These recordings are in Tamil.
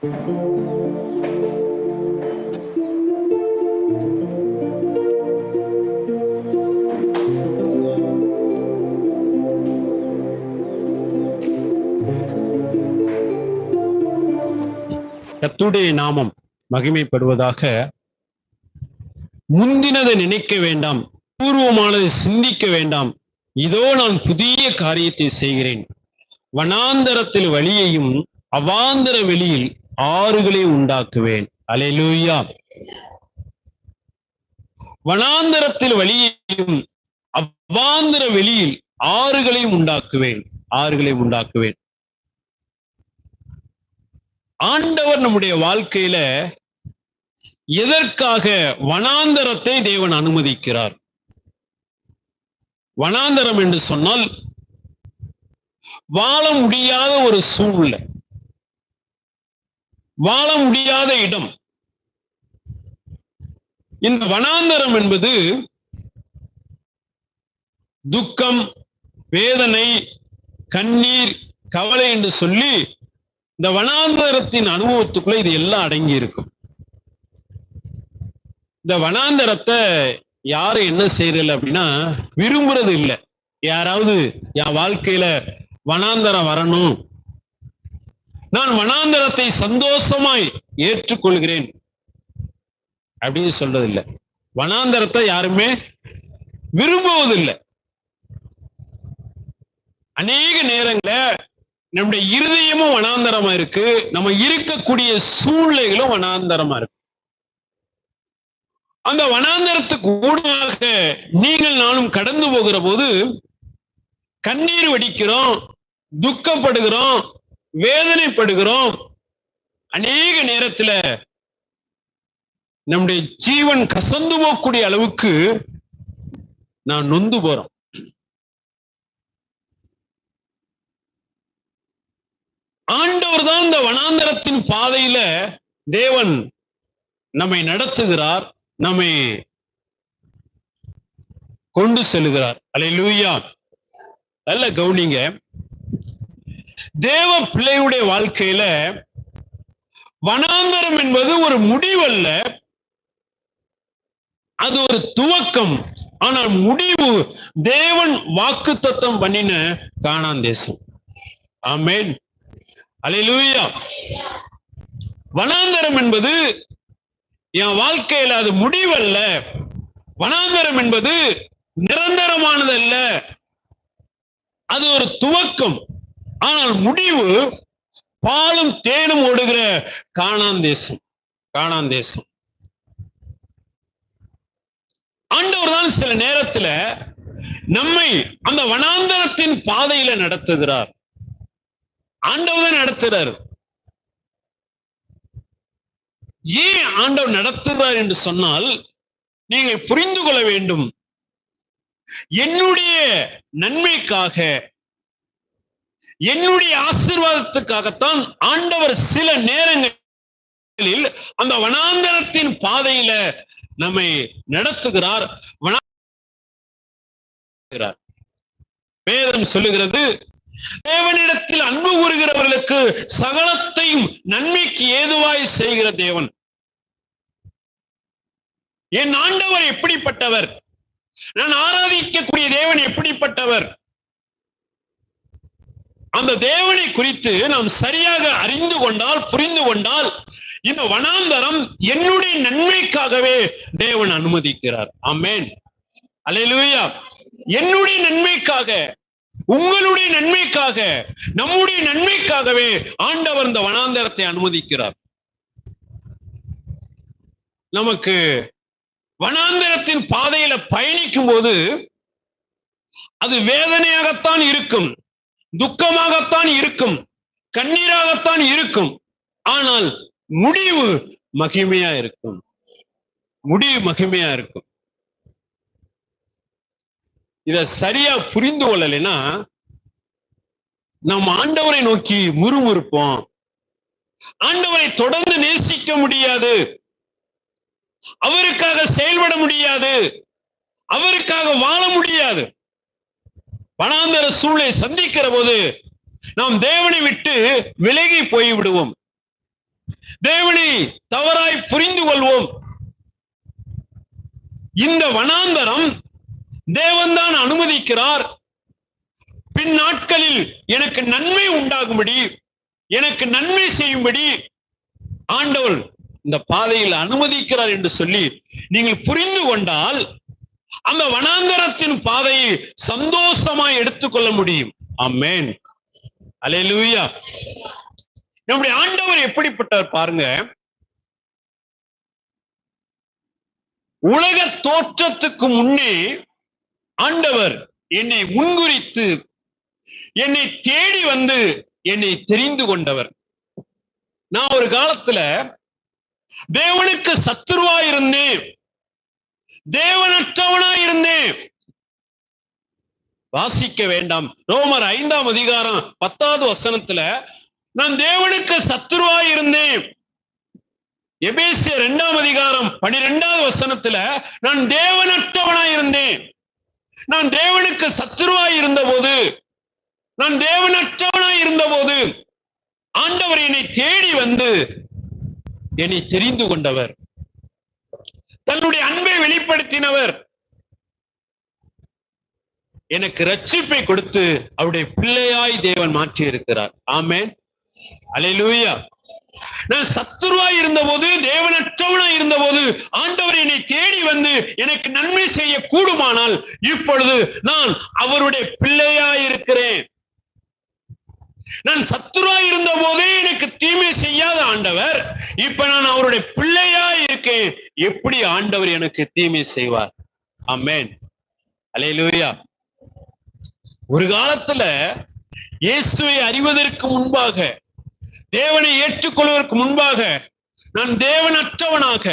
கர்த்தருடைய நாமம் மகிமைப்படுவதாக. முந்தினதை நினைக்க வேண்டாம், பூர்வமானதை சிந்திக்க வேண்டாம், இதோ நான் புதிய காரியத்தை செய்கிறேன், வனாந்தரத்தில் வழியையும் அவாந்தர வெளியில் ஆறுகளை உண்டாக்குவேன். அல்லேலூயா. வனாந்தரத்தில் வழியையும் அவாந்தர வெளியில் ஆறுகளையும் உண்டாக்குவேன், ஆறுகளையும் உண்டாக்குவேன். ஆண்டவர் நம்முடைய வாழ்க்கையில எதற்காக வனாந்தரத்தை தேவன் அனுமதிக்கிறார்? வனாந்தரம் என்று சொன்னால் வாழ முடியாத ஒரு சூழ்நிலை, வாழ முடியாத இடம். இந்த வனாந்தரம் என்பது துக்கம், வேதனை, கண்ணீர், கவலை என்று சொல்லி இந்த வனாந்தரத்தின் அனுபவத்துக்குள்ள இது எல்லாம் அடங்கி இருக்கும். இந்த வனாந்தரத்தை யாரும் என்ன செய்யறதில்லை அப்படின்னா விரும்புறது இல்லை. யாராவது என் வாழ்க்கையில வனாந்தரம் வரணும், நான் வனாந்தரத்தை சந்தோஷமாய் ஏற்றுக்கொள்கிறேன் அப்படின்னு சொல்றதில்லை. வனாந்தரத்தை யாருமே விரும்புவதில்லை. அநேக நேரங்கள நம்முடைய இருதயமும் வனாந்தரமா இருக்கு, நம்ம இருக்கக்கூடிய சூழ்நிலைகளும் வனாந்தரமா இருக்கு. அந்த வனாந்தரத்துக்கு ஊடாக நீங்கள் நானும் கடந்து போகிற போது கண்ணீர் வடிக்கிறோம், துக்கப்படுகிறோம், வேதனைப்படுகிறோம். அநேக நேரத்துல நம்முடைய ஜீவன் கசந்து போகக்கூடிய அளவுக்கு நான் நொந்து போறோம். ஆண்டவர் தான் இந்த வனாந்தரத்தின் பாதையில தேவன் நம்மை நடத்துகிறார், நம்மை கொண்டு செல்கிறார். அல்லேலூயா. நல்ல கவனிங்க, தேவ பிள்ளையுடைய வாழ்க்கையில வனாந்தரம் என்பது ஒரு முடிவல்ல, அது ஒரு துவக்கம். ஆனால் முடிவு தேவன் வாக்குத்தத்தம் பண்ணின கானான் தேசம். ஆமென். அல்லேலூயா. வனாந்தரம் என்பது என் வாழ்க்கையில அது முடிவல்ல, வனாந்தரம் என்பது நிரந்தரமானது அல்ல, அது ஒரு துவக்கம். ஆனால் முடிவு பாலும் தேனும் ஓடுகிற கானான் தேசம். கானான் தேசம். ஆண்டவர் தான் சில நேரத்துல நம்மை அந்த வனாந்தரத்தின் பாதையில நடத்துகிறார். ஆண்டவர் தான் நடத்துகிறார். ஏன் ஆண்டவர் நடத்துகிறார் என்று சொன்னால் நீங்கள் புரிந்து கொள்ள வேண்டும், என்னுடைய நன்மைக்காக, என்னுடைய ஆசீர்வாதத்துக்காகத்தான் ஆண்டவர் சில நேரங்களில் அந்த வனாந்தரத்தின் பாதையில நம்மை நடத்துகிறார். வேதம் சொல்லுகிறது, தேவனிடத்தில் அன்பு கூறுகிறவர்களுக்கு சகலத்தையும் நன்மைக்கு ஏதுவாய் செய்கிற தேவன். என் ஆண்டவர் எப்படிப்பட்டவர், நான் ஆராதிக்கக்கூடிய தேவன் எப்படிப்பட்டவர், அந்த தேவனை குறித்து நாம் சரியாக அறிந்து கொண்டால், புரிந்து கொண்டால், இந்த வனாந்தரம் என்னுடைய நன்மைக்காகவே தேவன் அனுமதிக்கிறார். ஆமென். அல்லேலூயா. என்னுடைய நன்மைக்காக, உங்களுடைய நன்மைக்காக, நம்முடைய நன்மைக்காகவே ஆண்டவர் இந்த வனாந்தரத்தை அனுமதிக்கிறார். நமக்கு வனாந்தரத்தின் பாதையில பயணிக்கும் போது அது வேதனையாகத்தான் இருக்கும், துக்கமாகத்தான் இருக்கும், கண்ணீராகத்தான் இருக்கும். ஆனால் முடிவு மகிமையா இருக்கும். முடிவு மகிமையா இருக்கும். இத சரியா புரிந்து கொள்ளலைன்னா நாம் ஆண்டவரை நோக்கி முறுமுறுப்போம், ஆண்டவரை தொடர்ந்து நேசிக்க முடியாது, அவருக்காக செயல்பட முடியாது, அவருக்காக வாழ முடியாது. வனாந்தர சூழலை சந்திக்கிற போது நாம் தேவனை விட்டு விலகி போய்விடுவோம். தேவனை தவறாய் புரிந்து கொள்வோம். இந்த வனாந்தரம் தேவன்தான் அனுமதிக்கிறார். பின் நாட்களில் எனக்கு நன்மை உண்டாகும்படி, எனக்கு நன்மை செய்யும்படி ஆண்டவர் இந்த பாதையில் அனுமதிக்கிறார் என்று சொல்லி நீங்கள் புரிந்து கொண்டால் அந்த வனாந்தரத்தின் பாதையை சந்தோஷமாய் எடுத்துக்கொள்ள முடியும். ஆமென், அல்லேலூயா. நம்முடைய ஆண்டவர் எப்படிப்பட்டவர் பாருங்க. உலக தோற்றத்துக்கு முன்னே ஆண்டவர் என்னை முன்குறித்து என்னை தேடி வந்து என்னை தெரிந்து கொண்டவர். நான் ஒரு காலத்துல தேவனுக்கு சத்துருவா இருந்தேன், தேவனற்றவனா இருந்தேன். வாசிக்க வேண்டாம், ரோமர் 5ஆம் அதிகாரம் 10வது வசனத்துல நான் தேவனுக்கு சத்துருவா இருந்தேன். எபேசியர் 2ஆம் அதிகாரம் 12வது வசனத்துல நான் தேவனற்றவனா இருந்தேன். நான் தேவனுக்கு சத்துருவாய் இருந்தபோது, நான் தேவனற்றவனாய் இருந்தபோது ஆண்டவர் என்னை தேடி வந்து என்னை தெரிந்து கொண்டவர், தன்னுடைய அன்பை வெளிப்படுத்தினவர், எனக்கு ரட்சிப்பை கொடுத்து அவருடைய பிள்ளையாய் தேவன் மாற்றி இருக்கிறார். ஆமென், அல்லேலூயா. நான் சத்துருவாய் இருந்தபோது, தேவனற்றவனாய் இருந்தபோது ஆண்டவர் என்னை தேடி வந்து எனக்கு நன்மை செய்ய கூடுமானால் இப்பொழுது நான் அவருடைய பிள்ளையாய் இருக்கிறேன். நான் சத்துருவாய் இருந்த போதே எனக்கு தீமை செய்யாத ஆண்டவர், இப்ப நான் அவருடைய பிள்ளையாய் இருக்கேன். எப்படி ஆண்டவர் எனக்கு தீமை செய்வார்? ஆமென், அல்லேலூயா. ஒரு காலத்துல இயேசுவை அறிவதற்கு முன்பாக, தேவனை ஏற்றுக்கொள்வதற்கு முன்பாக நான் தேவனற்றவனாக,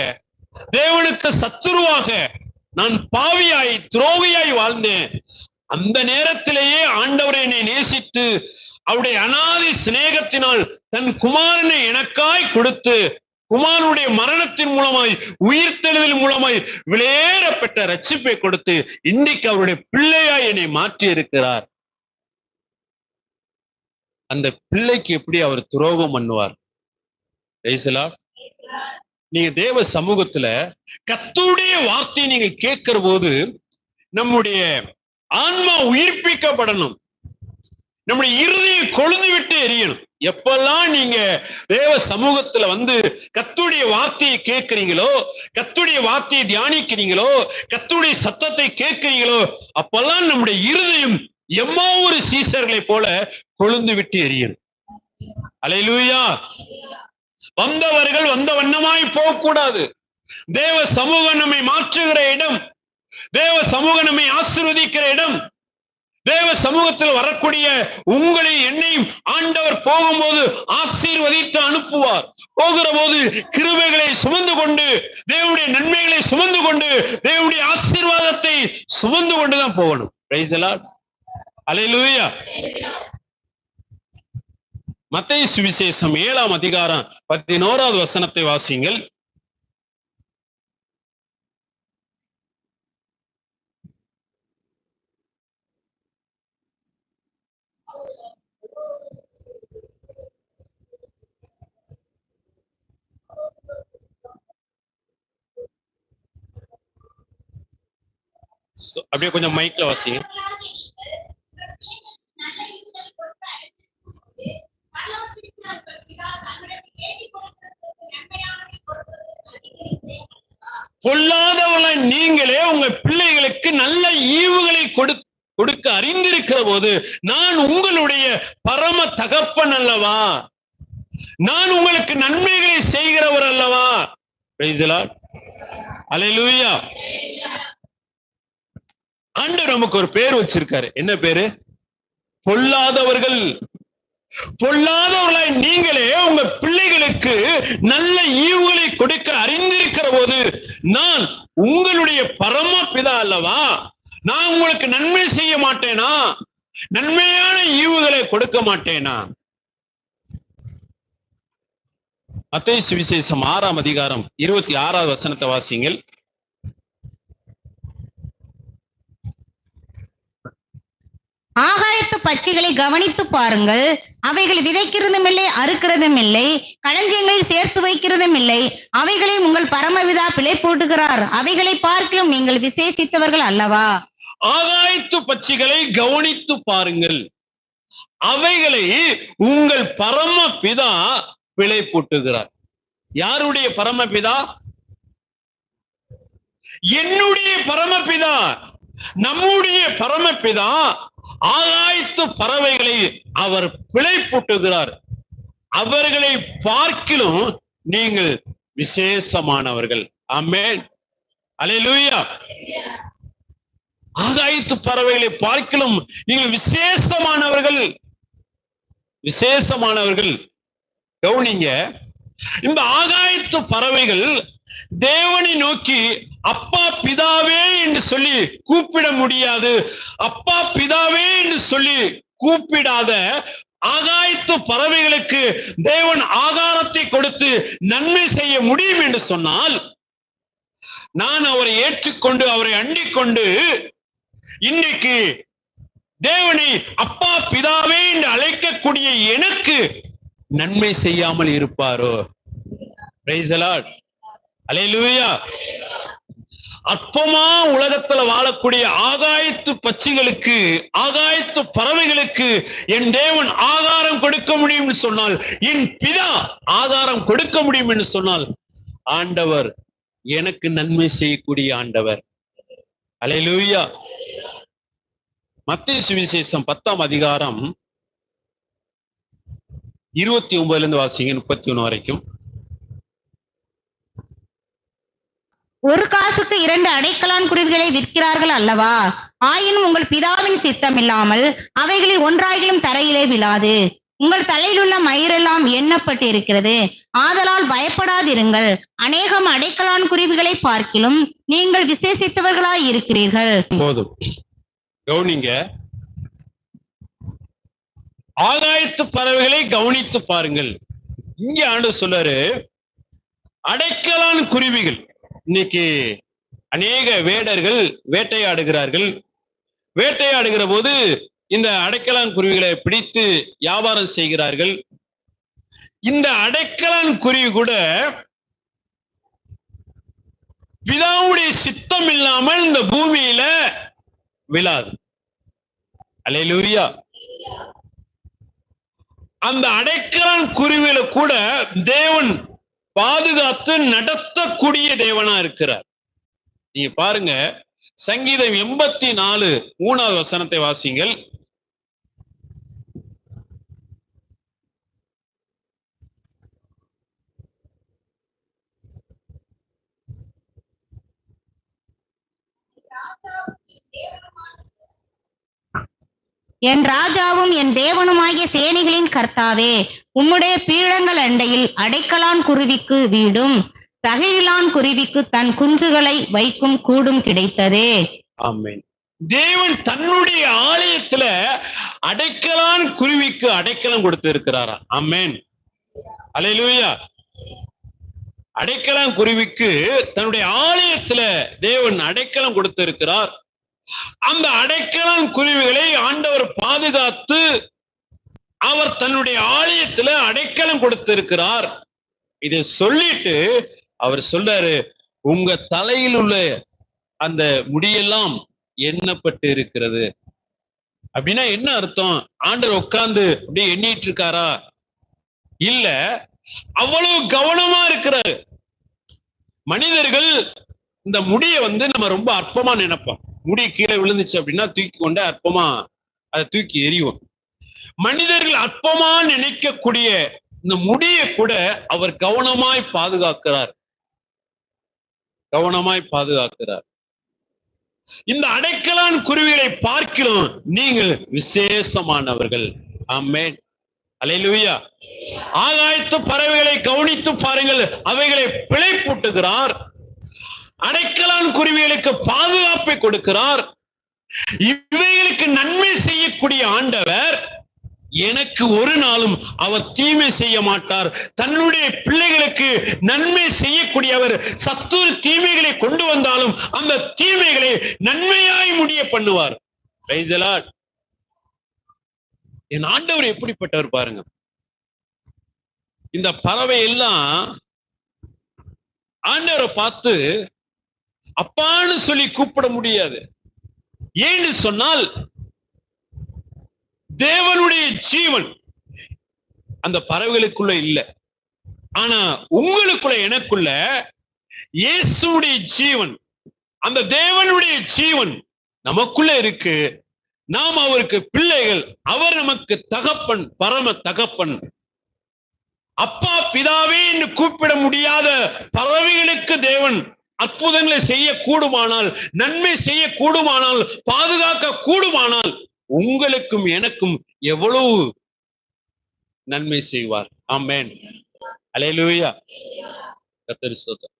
தேவனுக்கு சத்துருவாக, நான் பாவியாய் துரோகியாய் வாழ்ந்தேன். அந்த நேரத்திலேயே ஆண்டவர் என்னை நேசித்து அவருடைய அநாதி சிநேகத்தினால் தன் குமாரனை எனக்காய் கொடுத்து, குமாரனுடைய மரணத்தின் மூலமாய் உயிர்த்தெழுதல் மூலமாய் விலையேறப்பட்ட ரட்சிப்பை கொடுத்து இன்றைக்கு அவருடைய பிள்ளையாய் என்னை மாற்றி இருக்கிறார். அந்த பிள்ளைக்கு எப்படி அவர் துரோகம் பண்ணுவார்? நீங்க தேவ சமூகத்துல கர்த்தருடைய வார்த்தையை நீங்க கேட்கிற போது நம்முடைய ஆன்மா உயிர்ப்பிக்கப்படணும், நம்முடைய இருதயம் கொழுந்து விட்டு எரியணும். எப்பெல்லாம் நீங்க தேவ சமூகத்துல வந்து கர்த்தருடைய வார்த்தையை கேட்கிறீங்களோ, கர்த்தருடைய வார்த்தையை தியானிக்கிறீங்களோ, கர்த்தருடைய சத்தத்தை கேட்கிறீங்களோ, அப்பெல்லாம் நம்முடைய இருதயம் எம்மாவூர் சீசர்களை போல கொழுந்து விட்டு எரியணும். அல்லேலூயா. வந்தவர்கள் வந்த வண்ணமாய் போகக்கூடாது. தேவ சமூகம் நம்மை மாற்றுகிற இடம், தேவ சமூகம் நம்மை ஆசீர்வதிக்கிற இடம். தேவ சமூகத்தில் வரக்கூடிய உங்களை என்னையும் ஆண்டவர் போகும்போது ஆசீர்வதித்து அனுப்புவார். போகிற போது கிருபைகளை சுமந்து கொண்டு, தேவனுடைய நன்மைகளை சுமந்து கொண்டு, தேவனுடைய ஆசீர்வாதத்தை சுமந்து கொண்டுதான் போகணும். பிரைஸ் தி லார்ட், அல்லேலூயா. மத்தேயு சுவிசேஷம் 7ஆம் அதிகாரம் 11வது வசனத்தை வாசிங்கள். அப்படியே கொஞ்சம் மைக்ல வாசிங்க. பொல்லாதவளை நீங்களே உங்க பிள்ளைகளுக்கு நல்ல ஈவுகளை கொடுக்க அறிந்திருக்கிற போது நான் உங்களுடைய பரம தகப்பன் அல்லவா? நான் உங்களுக்கு நன்மைகளை செய்கிறவர் அல்லவா? பிரைஸ் தி லார்ட், அல்லேலூயா. ஆண்டவர் நமக்கு ஒரு பேர் வச்சிருக்காரு. என்ன பேரு? பொல்லாதவர்கள். பொல்லாதவர்களாய் நீங்களே உங்க பிள்ளைகளுக்கு நல்ல ஈவுகளை கொடுக்க அறிந்திருக்கிற போது நான் உங்களுடைய பரம பிதா அல்லவா? நான் உங்களுக்கு நன்மை செய்ய மாட்டேனா? நன்மையான ஈவுகளை கொடுக்க மாட்டேனா? மத்தேயு சுவிசேஷம் 6ஆம் அதிகாரம் 26வது வசனத்தை வாசிங்கள். ஆகாயத்து பட்சிகளை கவனித்து பாருங்கள், அவைகள் விதைக்கிறதும் இல்லை, அறுக்கிறதும் இல்லை, களஞ்சியங்களில் சேர்த்து வைக்கிறதும் இல்லை, அவைகளை உங்கள் பரமபிதா பிழை போட்டுகிறார். அவைகளை பார்க்கிலும் நீங்கள் விசேஷித்தவர்கள் அல்லவா? ஆகாயத்து பட்சிகளை கவனித்து பாருங்கள், அவைகளை உங்கள் பரமபிதா பிழை போட்டுகிறார். யாருடைய பரமபிதா? என்னுடைய பரமபிதா, நம்முடைய பரமபிதா. ஆகாயத்து பறவைகளை அவர் பிழை போட்டுகிறார். அவர்களை பார்க்கிலும் நீங்கள் விசேஷமானவர்கள். ஆமென், அல்லேலூயா. ஆகாயத்து பறவைகளை பார்க்கிலும் நீங்கள் விசேஷமானவர்கள், விசேஷமானவர்கள். கவனிங்க, இந்த ஆகாயத்து பறவைகள் தேவனை நோக்கி அப்பா பிதாவே என்று சொல்லி கூப்பிட முடியாது. அப்பா பிதாவே என்று சொல்லி கூப்பிடாத ஆகாயத்து பறவைகளுக்கு தேவன் ஆகாரத்தை கொடுத்து நன்மை செய்ய முடியும் என்று சொன்னால், நான் அவரை ஏற்றுக்கொண்டு அவரை அண்டிக் கொண்டு இன்னைக்கு தேவனை அப்பா பிதாவே என்று அழைக்கக்கூடிய எனக்கு நன்மை செய்யாமல் இருப்பாரோ? பிரைஸ் தி லார்ட், அல்லேலூயா. அற்பமா உலகத்துல வாழக்கூடிய ஆகாயத்து பட்சிகளுக்கு, ஆகாயத்து பறவைகளுக்கு என் தேவன் ஆகாரம் கொடுக்க முடியும் என்று சொன்னால், என் பிதா ஆகாரம் கொடுக்க முடியும் என்று சொன்னால், ஆண்டவர் எனக்கு நன்மை செய்யக்கூடிய ஆண்டவர். அல்லேலூயா. மத்தேயு சுவிசேஷம் 10ஆம் அதிகாரம் 29 வாசிங்க, 31 வரைக்கும். ஒரு காசுக்கு 2 அடைக்கலான் குருவிகளை விற்கிறார்கள் அல்லவா? ஆயினும் உங்கள் பிதாவின் சித்தம் இல்லாமல் அவைகளில் ஒன்றாகிலும் தரையிலே விழாது. உங்கள் தலையில் உள்ள மயிரெல்லாம் எண்ணப்பட்டிருக்கிறது. ஆதலால் பயப்படாதிருங்கள். அநேகம் அடைக்கலான் குருவிகளை பார்க்கிலும் நீங்கள் விசேஷித்தவர்களாய் இருக்கிறீர்கள். போதும், கவனிங்க. ஆகாயத்து பறவைகளை கவனித்து பாருங்கள். இங்க ஆண்டவர் சொல்றாரு, அடைக்கலான் குருவிகள். இன்னைக்கு அநேக வேடர்கள் வேட்டையாடுகிறார்கள். வேட்டையாடுகிற போது இந்த அடைக்கலான் குருவிகளை பிடித்து வியாபாரம் செய்கிறார்கள். இந்த அடைக்கலான் குருவி கூட பிதாவுடைய சித்தம் இல்லாமல் இந்த பூமியில விழாது. அல்லேலூயா. அந்த அடைக்கலான் குருவியில கூட தேவன் பாதுகாத்து நடத்தக்கூடிய தேவனா இருக்கிறார். நீங்க பாருங்க, சங்கீதம் 84 3வது வசனத்தை வாசிங்கள். என் ராஜாவும் என் தேவனுமாகிய சேனைகளின் கர்த்தாவே, உம்முடைய பீடங்கள் அண்டையில் அடைக்கலான் குருவிக்கு வீடும், தகையிலான் குருவிக்கு தன் குஞ்சுகளை வைக்கும் கூடும் கிடைத்ததே. ஆமென். தேவன் தன்னுடைய ஆலயத்துல அடைக்கலான் குருவிக்கு அடைக்கலம் கொடுத்து இருக்கிறாரா? ஆமென், அல்லேலூயா. அடைக்கலான் குருவிக்கு தன்னுடைய ஆலயத்துல தேவன் அடைக்கலம் கொடுத்து இருக்கிறார். அந்த அடைக்கலான் குருவிகளை ஆண்டவர் பாதுகாத்து அவர் தன்னுடைய ஆலயத்துல அடைக்கலம் கொடுத்திருக்கிறார். இதை சொல்லிட்டு அவர் சொல்றாரு, உங்க தலையில் உள்ள அந்த முடியெல்லாம் எண்ணப்பட்டு இருக்கிறது. அப்படின்னா என்ன அர்த்தம்? ஆண்டவர் உட்கார்ந்து அப்படியே எண்ணிட்டு இருக்காரா? இல்ல, அவ்வளவு கவனமா இருக்கிறாரு. மனிதர்கள் இந்த முடியை நம்ம ரொம்ப அற்பமா நினைப்போம். முடி கீழே விழுந்துச்சு அப்படின்னா தூக்கி கொண்டு அற்பமா அதை தூக்கி எறிவோம். மனிதர்கள் அற்பமா நினைக்கக்கூடிய இந்த முடியை கூட அவர் கவனமாய் பாதுகாக்கிறார், கவனமாய் பாதுகாக்கிறார். இந்த அடைக்கலான் குருவிகளை பார்க்கிறோம், நீங்கள் விசேஷமானவர்கள். ஆமென், அல்லேலூயா. ஆகாயத்து பறவைகளை கவனித்து பாருங்கள், அவைகளை பிழை பூட்டுகிறார். அடைக்கலான் குருவிகளுக்கு பாதுகாப்பை கொடுக்கிறார். இவைகளுக்கு நன்மை செய்யக்கூடிய ஆண்டவர் எனக்கு ஒரு நாளும் அவர் தீமை செய்ய மாட்டார். தன்னுடைய பிள்ளைகளுக்கு நன்மை செய்யக்கூடியவர். சத்துரு தீமைகளை கொண்டு வந்தாலும் அந்த தீமைகளை நன்மையாய் முடிய பண்ணுவார். Price the Lord. என் ஆண்டவர் எப்படிப்பட்டவர் பாருங்க. இந்த பறவை எல்லாம் ஆண்டவரை பார்த்து அப்பான்னு சொல்லி கூப்பிட முடியாது. ஏன்னு சொன்னால் தேவனுடைய ஜீவன் அந்த பறவைகளுக்குள்ள இல்ல. ஆனா உங்களுக்குள்ள, எனக்குள்ள இயேசுடைய ஜீவன், அந்த தேவனுடைய ஜீவன் நமக்குள்ள இருக்கு. நாம் அவருக்கு பிள்ளைகள். அவர் நமக்கு தகப்பன், பரம தகப்பன். அப்பா பிதாவே என்று கூப்பிட முடியாத பறவைகளுக்கு தேவன் அற்புதங்களை செய்ய கூடுமானால், நன்மை செய்ய கூடுமானால், பாதுகாக்க கூடுமானால், உங்களுக்கும் எனக்கும் எவ்வளவு நன்மை செய்வார். ஆமென். அல்லேலூயா. கர்த்தருக்கு ஸ்தோத்திரம்.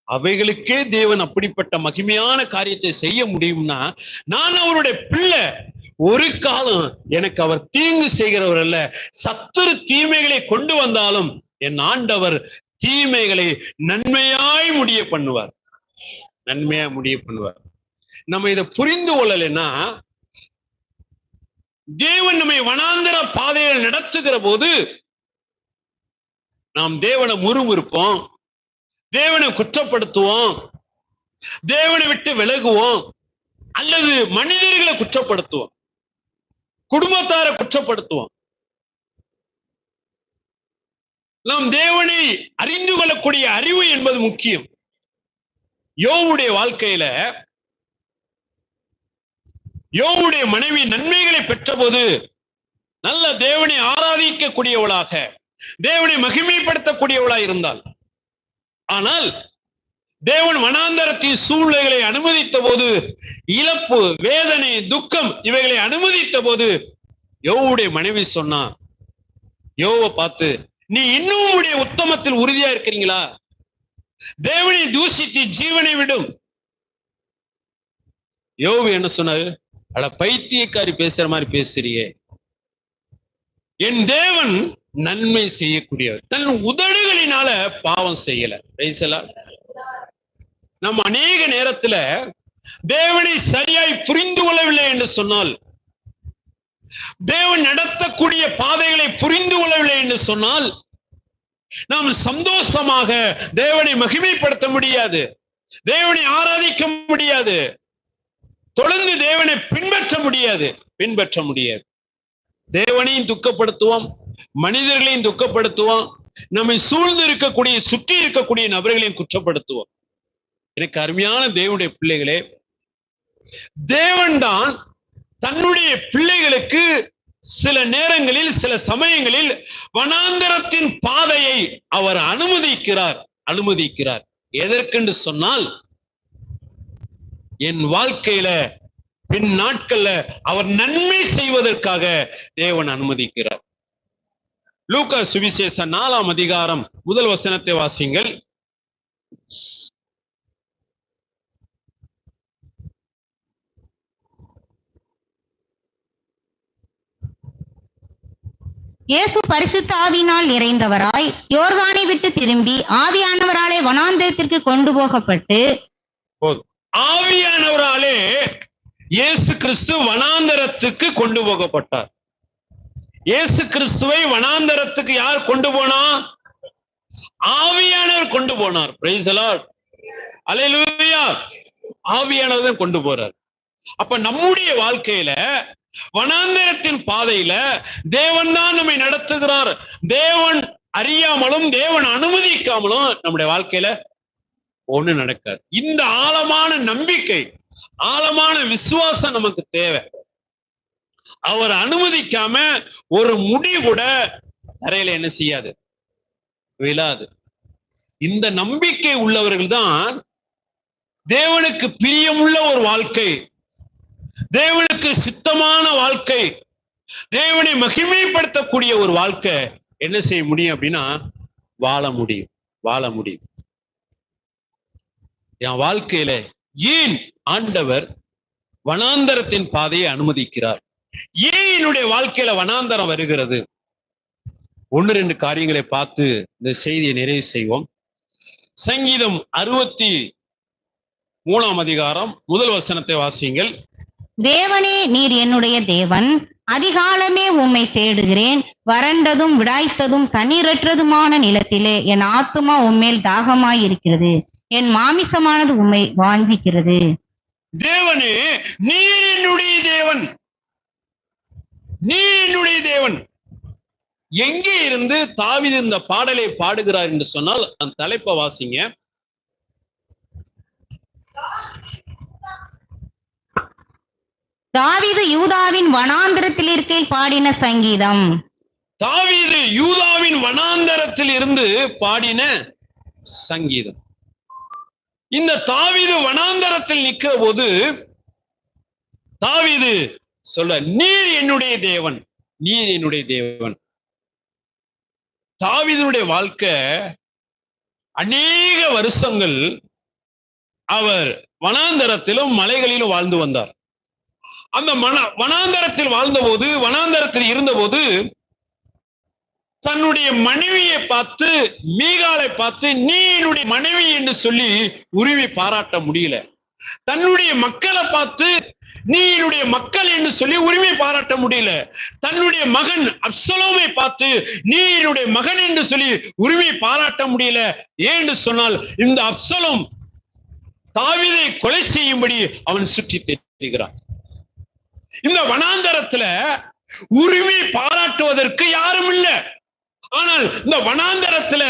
அவைகளுக்கே தேவன் அப்படிப்பட்ட மகிமையான காரியத்தை செய்ய முடியும்னா, நான் அவருடைய பிள்ளை. ஒரு காலம் எனக்கு அவர் தீங்கு செய்கிறவர் அல்ல. சத்துரு தீமைகளை கொண்டு வந்தாலும் என் ஆண்டவர் தீமைகளை நன்மையாய் முடிய பண்ணுவார். நன்மையா முடிய பண்ணுவார். நம்ம இதை புரிந்து கொள்ளலைன்னா, தேவன் நம்மை வனாந்தர பாதையில் நடத்துகிற போது நாம் தேவனை முறுமுறுப்போம், தேவனை குற்றப்படுத்துவோம், தேவனை விட்டு விலகுவோம், அல்லது மனிதர்களை குற்றப்படுத்துவோம், குடும்பத்தாரை குற்றப்படுத்துவோம். நாம் தேவனை அறிந்து கொள்ளக்கூடிய அறிவு என்பது முக்கியம். யோபுடைய வாழ்க்கையில யோபுடைய மனைவி நன்மைகளை பெற்ற போது நல்ல தேவனை ஆராதிக்கக்கூடியவளாக, தேவனை மகிமைப்படுத்தக்கூடியவளாக இருந்தாள். ஆனால் தேவன் வனாந்தரத்தின் சூழ்நிலைகளை அனுமதித்த போது, இழப்பு, வேதனை, துக்கம் இவைகளை அனுமதித்த போது யோபுடைய மனைவி சொன்னா, யோபை பார்த்து, நீ இன்னும் உடைய உத்தமத்தில் உறுதியா இருக்கிறீங்களா? தேவனை தூஷித்து ஜீவனை விடும். யோபு என்ன சொன்னாரு? அட பைத்தியக்காரி பேசுற மாதிரி பேசுறியே. என் தேவன் நன்மை செய்யக்கூடியவர், தன் உதடுகளினால பாவம் செய்யல. நம்ம அநேக நேரத்துல தேவனை சரியாய் புரிந்து கொள்ளவில்லை என்று சொன்னால், தேவன் நடத்தக்கூடிய பாதைகளை புரிந்து கொள்ளவில்லை என்று சொன்னால், நாம் சந்தோஷமாக தேவனை மகிமைப்படுத்த முடியாது, தேவனை ஆராதிக்க முடியாது, தொடர்ந்து தேவனை பின்பற்ற முடியாது. தேவனையும் துக்கப்படுத்துவோம், மனிதர்களையும் துக்கப்படுத்துவோம், நம்மை சூழ்ந்து இருக்கக்கூடிய, சுற்றி இருக்கக்கூடிய நபர்களையும் குற்றப்படுத்துவோம். எனக்கு அருமையான தேவனுடைய பிள்ளைகளே, தேவன் தான் தன்னுடைய பிள்ளைகளுக்கு சில நேரங்களில், சில சமயங்களில் வனாந்தரத்தின் பாதையை அவர் அனுமதிக்கிறார். எதற்கென்று சொன்னால், என் வாழ்க்கையில பின் நாட்கள்ல அவர் நன்மை செய்வதற்காக தேவன் அனுமதிக்கிறார். லூக்கா சுவிசேஷம் 4ஆம் அதிகாரம் 1 வசனத்தை வாசிங்கள். இயேசு பரிசுத்த ஆவியினால் நிறைந்தவராய் யோர்தானை விட்டு திரும்பி ஆவியானவராலே வனாந்தரத்திற்கு கொண்டு போகப்பட்டு, ஆவியானவராலே இயேசு கிறிஸ்து வனாந்தரத்துக்கு கொண்டு போகப்பட்டார். இயேசு கிறிஸ்துவை வனாந்தரத்துக்கு யார் கொண்டு போனா? ஆவியானவர் கொண்டு போனார். Praise the lord. அல்லேலூயா. ஆவியானவர் தான் கொண்டு போறார். அப்ப நம்முடைய வாழ்க்கையில வனாந்தரத்தின் பாதையில தேவன் தான் நம்மை நடத்துகிறார். தேவன் அறியாமலும் தேவன் அனுமதிக்காமலும் நம்முடைய வாழ்க்கையில ஒண்ணு நடக்காது. இந்த ஆழமான நம்பிக்கை, ஆழமான விசுவாசம் நமக்கு தேவை. அவர் அனுமதிக்காம ஒரு முடி கூட தரையில என்ன செய்யாது, விழாது. இந்த நம்பிக்கை உள்ளவர்கள் தான் தேவனுக்கு பிரியமுள்ள ஒரு வாழ்க்கை, தேவனுக்கு சித்தமான வாழ்க்கை, தேவனை மகிமைப்படுத்தக்கூடிய ஒரு வாழ்க்கை என்ன செய்ய முடியும் அப்படின்னா வாழ முடியும். என் வாழ்க்கையில ஏன் ஆண்டவர் வனாந்தரத்தின் பாதையை அனுமதிக்கிறார்? ஏன் என்னுடைய வாழ்க்கையில வனாந்தரம் வருகிறது? 1-2 காரியங்களை பார்த்து இந்த செய்தியை நிறைவு செய்வோம். சங்கீதம் 63ஆம் அதிகாரம் 1 வசனத்தை வாசியுங்கள். தேவனே, நீர் என்னுடைய தேவன், அதிகாலமே உம்மை தேடுகிறேன். வறண்டதும் விடாய்த்ததும் தண்ணீரற்றதுமான நிலத்திலே என் ஆத்துமா உம்மேல் தாகமாயிருக்கிறது. என் மாமிசமானது உம்மை வாஞ்சிக்கிறது. தேவனே, நீர் என்னுடைய தேவன், நீர் என்னுடைய தேவன். எங்கே இருந்து தாவீது இந்த பாடலை பாடுகிறார் என்று சொன்னால் அந்த தலைப்பை வாசிங்க. தாவீது யூதாவின் வனாந்திரத்தில் இருக்கையில் பாடின சங்கீதம். தாவீது யூதாவின் வனாந்தரத்தில் இருந்து பாடின சங்கீதம். இந்த தாவீது வனாந்தரத்தில் நிற்கிற போது தாவீது சொல்ல, நீர் என்னுடைய தேவன், நீர் என்னுடைய தேவன். தாவீதுடைய வாழ்க்கை அநேக வருஷங்கள் அவர் வனாந்தரத்திலும் மலைகளிலும் வாழ்ந்து வந்தார். அந்த வனாந்தரத்தில் வாழ்ந்தபோது, வனாந்தரத்தில் இருந்தபோது தன்னுடைய மனைவியை பார்த்து, மீகாலை பார்த்து நீ என்னுடைய மனைவி என்று சொல்லி உரிமை பாராட்ட முடியல. தன்னுடைய மக்களை பார்த்து நீ என்னுடைய மக்கள் என்று சொல்லி உரிமை பாராட்ட முடியல. தன்னுடைய மகன் அப்சலோமை பார்த்து நீ என்னுடைய மகன் என்று சொல்லி உரிமை பாராட்ட முடியல. ஏன்னு சொன்னால் இந்த அப்சலோம் தாவீதை கொலை செய்யும்படி அவன் சுற்றி திரிகிறான். இந்த வனாந்தரத்துல உரிமை பாராட்டுவதற்கு யாரும் இல்லை. ஆனால் இந்த வனாந்தரத்துல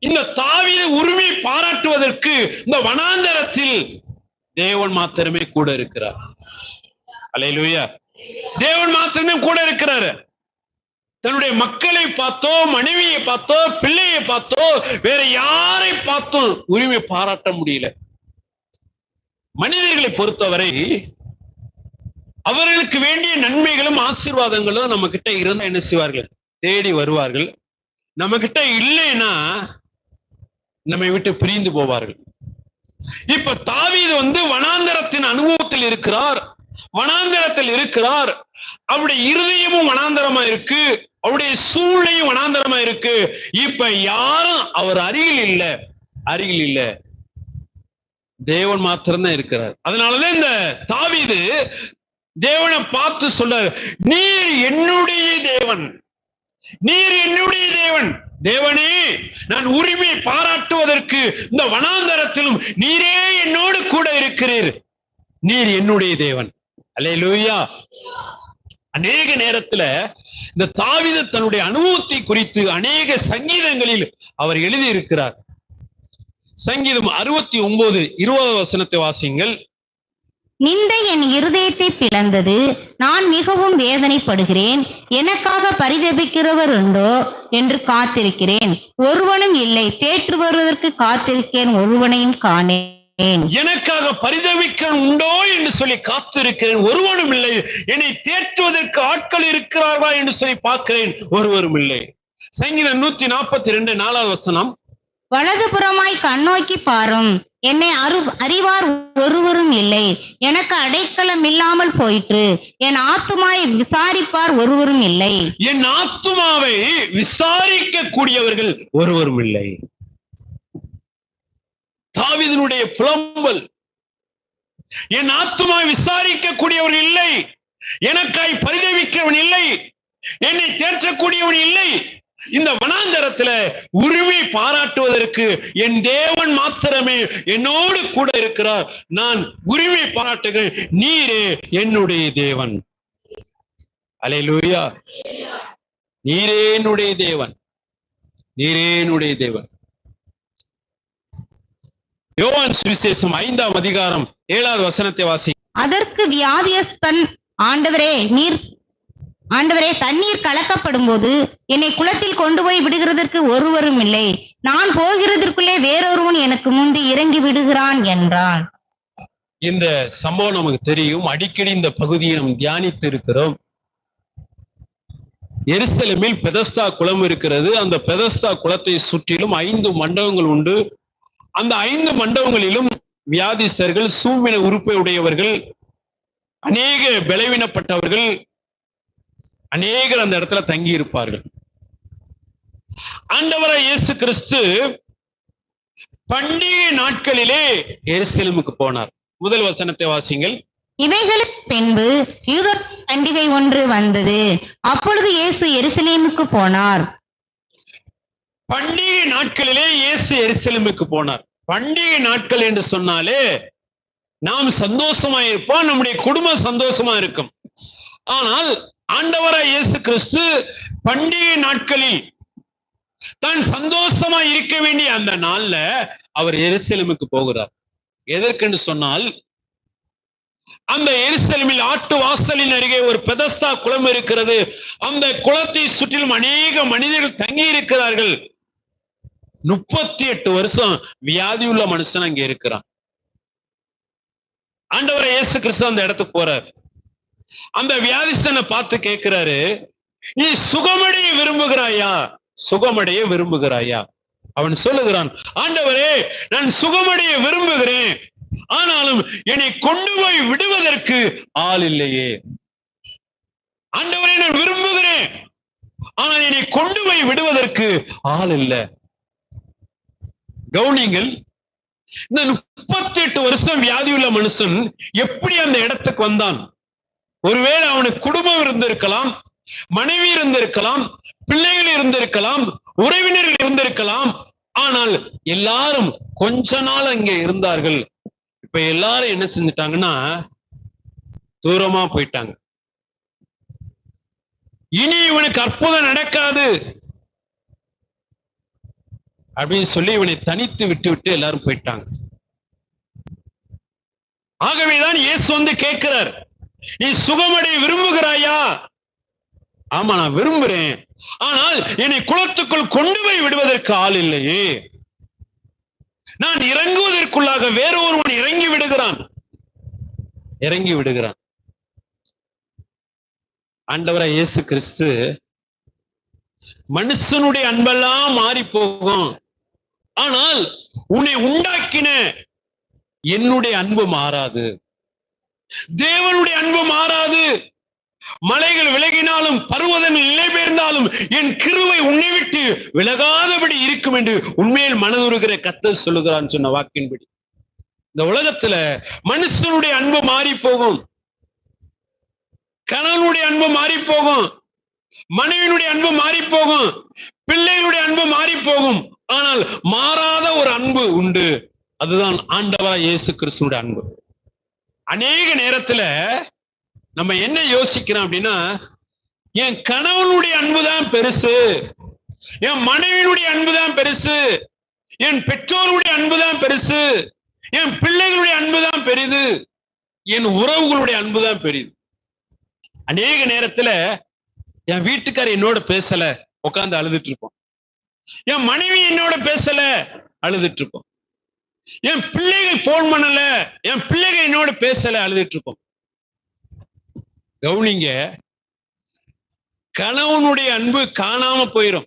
இந்த தாவீது உரிமை பாராட்டுவதற்கு இந்த வனாந்தரத்தில் தேவன் மாத்திரமே கூட இருக்கிறார். அல்லேலூயா. தேவன் மாத்திரமே கூட இருக்கிறாரு. தன்னுடைய மக்களை பார்த்தோ, மனைவியை பார்த்தோ, பிள்ளையை பார்த்தோ, வேற யாரை பார்த்தோ உரிமை பாராட்ட முடியல. மனிதர்களை பொறுத்தவரை அவர்களுக்கு வேண்டிய நன்மைகளும் ஆசீர்வாதங்களும் நம்ம கிட்ட இருந்தா என்ன செய்வார்கள்? தேடி வருவார்கள். நம்ம கிட்ட இல்லைன்னா நம்மை விட்டு பிரிந்து போவார்கள். இப்ப தாவீது வனாந்தரத்தின் அனுபவத்தில் இருக்கிறார், வனாந்தரத்தில் இருக்கிறார். அவருடைய இருதயமும் வனாந்தரமா இருக்கு, அவருடைய சூழ்நிலையும் வனாந்தரமா இருக்கு. இப்ப யாரும் அவர் அருகில் இல்ல, தேவன் மாத்திரம்தான் இருக்கிறார். அதனாலதான் இந்த தாவீது தேவனை பார்த்து சொல்றாரு, நீர் என்னுடைய தேவன், நீர் என்னுடைய தேவன். தேவனே, நான் உரிமை பாராட்டுவதற்கு இந்த வனாந்தரத்திலும் நீரே என்னோடு கூட இருக்கிறீர். நீர் என்னுடைய தேவன். அல்லேலூயா. அநேக நேரத்துல இந்த தாவீது தன்னுடைய அனுபவத்தை குறித்து அநேக சங்கீதங்களில் அவர் எழுதி இருக்கிறார். சங்கீதம் 69:20 வசனத்தை வாசிங்கள். நிந்தை என் இருதயத்தை பிளந்தது, நான் மிகவும் வேதனைப்படுகிறேன். எனக்காக பரிதபிக்கிறவர் உண்டோ என்று காத்திருக்கிறேன், ஒருவனும் இல்லை. தேற்று வருவதற்கு காத்திருக்கிறேன், ஒருவனையும் காணேன். எனக்காக பரிதபிக்க உண்டோ என்று சொல்லி காத்திருக்கிறேன், ஒருவனும் இல்லை. என்னை தேற்றுவதற்கு ஆட்கள் இருக்கிறார்களா என்று சொல்லி பார்க்கிறேன், ஒருவரும் இல்லை. சங்கீதம் 142:4 வசனம். வலதுபுறமாய் கண்ணோக்கி பாரும், என்னை அறிவார் ஒருவரும் இல்லை. எனக்கு அடைக்கலம் இல்லாமல் போயிற்று, என் ஆத்துமாவை விசாரிப்பார் ஒருவரும் இல்லை. என் ஆத்துமாவை விசாரிக்க கூடியவர்கள் ஒருவரும் இல்லை. தாவீதினுடைய புலம்பல், என் ஆத்துமாவை விசாரிக்க கூடியவர்கள் இல்லை, எனக்காய் பரிதவிக்கிறவன் இல்லை, என்னை தேற்றக்கூடியவன் இல்லை. இந்த வனாந்தரத்துல உரிமை பாராட்டுவதற்கு என் தேவன் மாத்திரமே என்னோடு கூட இருக்கிறார். நான் உரிமை பாராட்டுகிறேன், நீரே என்னுடைய தேவன். அல்லேலூயா. நீரே என்னுடைய தேவன், நீரே என்னுடைய தேவன். யோவான் சுவிசேஷம் 5ஆம் அதிகாரம் 7வது வசனத்தை வாசி. அதற்கு வியாதியஸ்தன், ஆண்டவரே, தண்ணீர் கலக்கப்படும் போது என்னை குளத்தில் கொண்டு போய் விடுகிறதற்கு ஒருவரும் இல்லை. நான் போகிறதற்குள்ளே வேறொருவன் எனக்கு முந்தி இறங்கி விடுகிறான் என்றான். இந்த சம்பவம் நமக்கு தெரியும். அடிக்கடி இந்த பகுதியை நாம் தியானித்து இருக்கிறோம். எருசலேமில் பெதஸ்தா குளம் இருக்கிறது. அந்த பெதஸ்தா குளத்தை சுற்றிலும் 5 மண்டபங்கள் உண்டு. அந்த 5 மண்டபங்களிலும் வியாதிஸ்தர்கள், சூழ்வின உறுப்பை உடையவர்கள், அநேக பலவீனப்பட்டவர்கள், அநேகர் அந்த இடத்துல தங்கி இருப்பார்கள். ஆண்டவராய் இயேசு கிறிஸ்து பண்டிகை நாட்களிலே எருசலேமுக்கு போனார். முதல் வசனத்தை வாசிங்கள். இவைகளுக்கு பின்பு யூதர் பண்டிகை ஒன்று வந்தது. அப்பொழுது இயேசு எருசலேமுக்கு போனார். பண்டிகை நாட்களிலே இயேசு எருசலேமுக்கு போனார். பண்டிகை நாட்கள் என்று சொன்னாலே நாம் சந்தோஷமா இருப்போம், நம்முடைய குடும்பம் சந்தோஷமா இருக்கும். ஆனால் ஆண்டவராய் இயேசு கிறிஸ்து பண்டிகை நாட்களில் தான் சந்தோஷமா இருக்க வேண்டிய அந்த நாள்ல அவர் எருசலேமுக்கு போகிறார். எதற்கென்று சொன்னால், அந்த எருசலேமில் ஆட்டு வாசலின் அருகே ஒரு பெதஸ்தா குளம் இருக்கிறது. அந்த குளத்தை சுற்றிலும் அநேக மனிதர்கள் தங்கி இருக்கிறார்கள். 38 வருஷம் வியாதியுள்ள மனுஷன் அங்க இருக்கிறான். ஆண்டவரை இயேசு கிறிஸ்து அந்த இடத்துக்கு போறார். அந்த வியாதிஸ்தனை பார்த்து கேட்கிறாரு, நீ சுகமடைய விரும்புகிறாயா? சுகமடைய விரும்புகிறாயா? அவன் சொல்லுகிறான், ஆண்டவரே, நான் சுகமடைய விரும்புகிறேன், ஆனாலும் என்னை கொண்டு போய் விடுவதற்கு ஆள் இல்லையே. ஆண்டவரே, நான் விரும்புகிறேன், ஆனால் என்னை கொண்டு போய் விடுவதற்கு ஆள் இல்லை. கவுனிங்கள், இந்த 38 வருஷம் வியாதியுள்ள மனுஷன் எப்படி அந்த இடத்துக்கு வந்தான்? ஒருவேளை அவனுக்கு குடும்பம் இருந்திருக்கலாம், மனைவி இருந்திருக்கலாம், பிள்ளைகள் இருந்திருக்கலாம், உறவினர்கள் இருந்திருக்கலாம். ஆனால் எல்லாரும் கொஞ்ச நாள் அங்கே இருந்தார்கள். இப்ப எல்லாரும் என்ன செஞ்சிட்டாங்கன்னா தூரமா போயிட்டாங்க. இனி இவனுக்கு அற்புதம் நடக்காது அப்படின்னு சொல்லி இவனை தனித்து விட்டு எல்லாரும் போயிட்டாங்க. ஆகவேதான் இயேசு வந்து கேட்கிறார், நீ சுகமடைய விரும்புகிறாயா? ஆமா, நான் விரும்புறேன், ஆனால் என்னை குளத்துக்குள் கொண்டு போய் விடுவதற்கு ஆள் இல்லையே. நான் இறங்குவதற்குள்ளாக வேற ஒருவன் இறங்கி விடுகிறான். ஆண்டவராய் இயேசு கிறிஸ்து, மனுஷனுடைய அன்பெல்லாம் மாறி போகும், ஆனால் உன்னை உண்டாக்கின என்னுடைய அன்பு மாறாது, தேவனுடைய அன்பு மாறாது. மலைகள் விலகினாலும் பர்வதங்கள் நிலை பெயர்ந்தாலும் என் கிருபை உன்னை விட்டு விலகாதபடி இருக்கும் என்று உண்மையில் மனதுருகிற கர்த்தர் சொல்லுகிறான் சொன்ன வாக்கின்படி. இந்த உலகத்துல மனுஷனுடைய அன்பு மாறி போகும், கணவனுடைய அன்பு மாறி போகும், மனைவியினுடைய அன்பு மாறி போகும், பிள்ளைகளுடைய அன்பு மாறி போகும். ஆனால் மாறாத ஒரு அன்பு உண்டு, அதுதான் ஆண்டவராய் இயேசு கிறிஸ்துவோட அன்பு. அநேக நேரத்துல நம்ம என்ன யோசிக்கிறோம் அப்படின்னா, என் கணவனுடைய அன்புதான் பெருசு, என் மனைவியினுடைய அன்புதான் பெருசு, என் பெற்றோருடைய அன்புதான் பெருசு, என் பிள்ளைகளுடைய அன்புதான் பெரிது, என் உறவுகளுடைய அன்புதான் பெரிது. அநேக நேரத்துல என் வீட்டுக்காரர் என்னோட பேசல, உட்கார்ந்து அழுதுட்டு இருப்போம். என் மனைவி என்னோட பேசல, அழுதுட்டு இருப்போம். என் பிள்ளைகள் போன் பண்ணல, என் பிள்ளைகள் என்னோட பேசல, அழுதுட்டு இருப்போம். கவுனிங்க, கணவனுடைய அன்பு காணாம போயிடும்,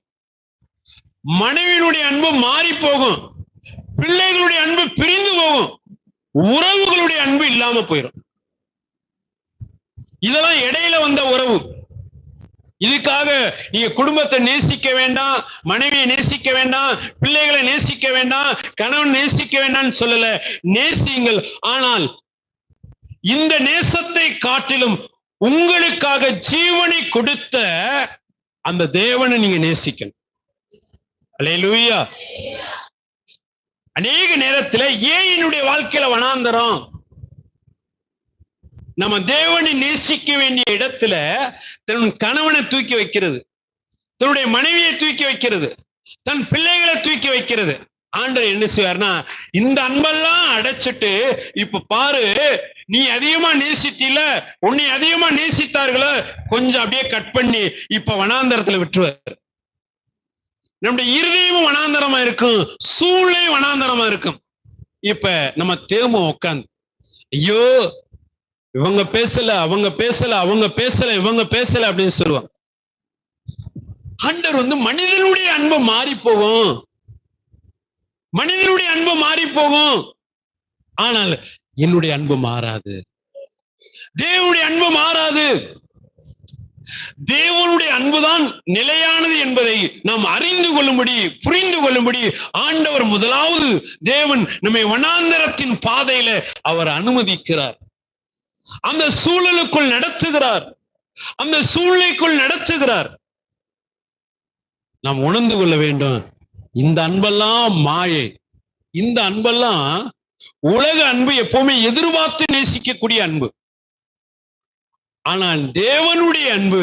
மனைவியினுடைய அன்பு மாறி போகும், பிள்ளைகளுடைய அன்பு பிரிந்து போகும், உறவுகளுடைய அன்பு இல்லாம போயிடும். இதெல்லாம் இடையில வந்த உறவு. இதுக்காக நீங்க குடும்பத்தை நேசிக்க வேண்டாம், மனைவியை நேசிக்க வேண்டாம், பிள்ளைகளை நேசிக்க வேண்டாம், கணவன் நேசிக்க வேண்டாம்னு சொல்லல, நேசியுங்கள். ஆனால் இந்த நேசத்தை காட்டிலும் உங்களுக்காக ஜீவனை கொடுத்த அந்த தேவனை நீங்க நேசிக்கணும். அல்லேலூயா. அநேக நேரத்துல ஏன் என்னுடைய வாழ்க்கையில வனாந்தரம்? நம்ம தேவனை நேசிக்க வேண்டிய இடத்துல தன் கணவனை தூக்கி வைக்கிறது, தன்னுடைய மனைவியை தூக்கி வைக்கிறது, தன் பிள்ளைகளை தூக்கி வைக்கிறது. ஆண்டவர் என்ன செய்வார்னா, இந்த அன்பெல்லாம் அடைச்சிட்டு இப்ப பாரு, நீ அதிகமா நேசித்தில, உன்னை அதிகமா நேசித்தார்களோ, கொஞ்சம் அப்படியே கட் பண்ணி இப்ப வனாந்தரத்துல விட்டுருவார். நம்முடைய இருதயமும் வனாந்தரமா இருக்கும், சூழ்நிலையும் வனாந்தரமா இருக்கும். இப்ப நம்ம தேமும் உட்காந்து, ஐயோ இவங்க பேசல, அவங்க பேசல, அவங்க பேசல, இவங்க பேசல அப்படின்னு சொல்லுவாங்க. ஆண்டவர் வந்து மனிதனுடைய அன்பு மாறி போகும், மனிதனுடைய அன்பு மாறி போகும், ஆனால் என்னுடைய அன்பு மாறாது, தேவனுடைய அன்பு மாறாது. தேவனுடைய அன்புதான் நிலையானது என்பதை நாம் அறிந்து கொள்ளும்படி, புரிந்து கொள்ளும்படி ஆண்டவர் முதலாவது தேவன் நம்மை வனாந்தரத்தின் பாதையில அவர் அனுமதிக்கிறார். அந்த சூழலுக்குள் நடத்துகிறார், அந்த சூழ்நிலைக்குள் நடத்துகிறார். நாம் உணர்ந்து கொள்ள வேண்டும், இந்த அன்பெல்லாம் மாயை, இந்த அன்பெல்லாம் உலக அன்பு, எப்பவுமே எதிர்பார்த்து நேசிக்கக்கூடிய அன்பு. ஆனால் தேவனுடைய அன்பு,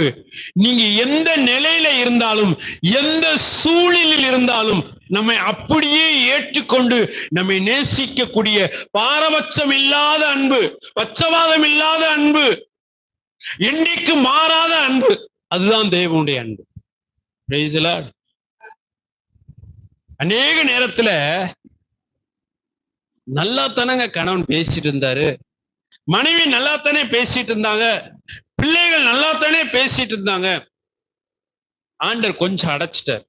நீங்க எந்த நிலையில இருந்தாலும், எந்த சூழலில் இருந்தாலும் நம்மை அப்படியே ஏற்றுக்கொண்டு நம்மை நேசிக்கக்கூடிய பாரபட்சம் இல்லாத அன்பு, பட்சவாதம் இல்லாத அன்பு, என்னைக்கு மாறாத அன்பு, அதுதான் தேவனுடைய அன்பு. Praise the Lord. அநேக நேரத்துல நல்லா தானங்க கணவன் பேசிட்டு இருந்தாரு, மனைவி நல்லா தானே பேசிட்டு இருந்தாங்க, பிள்ளைகள் நல்லா தானே பேசிட்டு இருந்தாங்க. ஆண்டவர் கொஞ்சம் அடைச்சிட்டார்,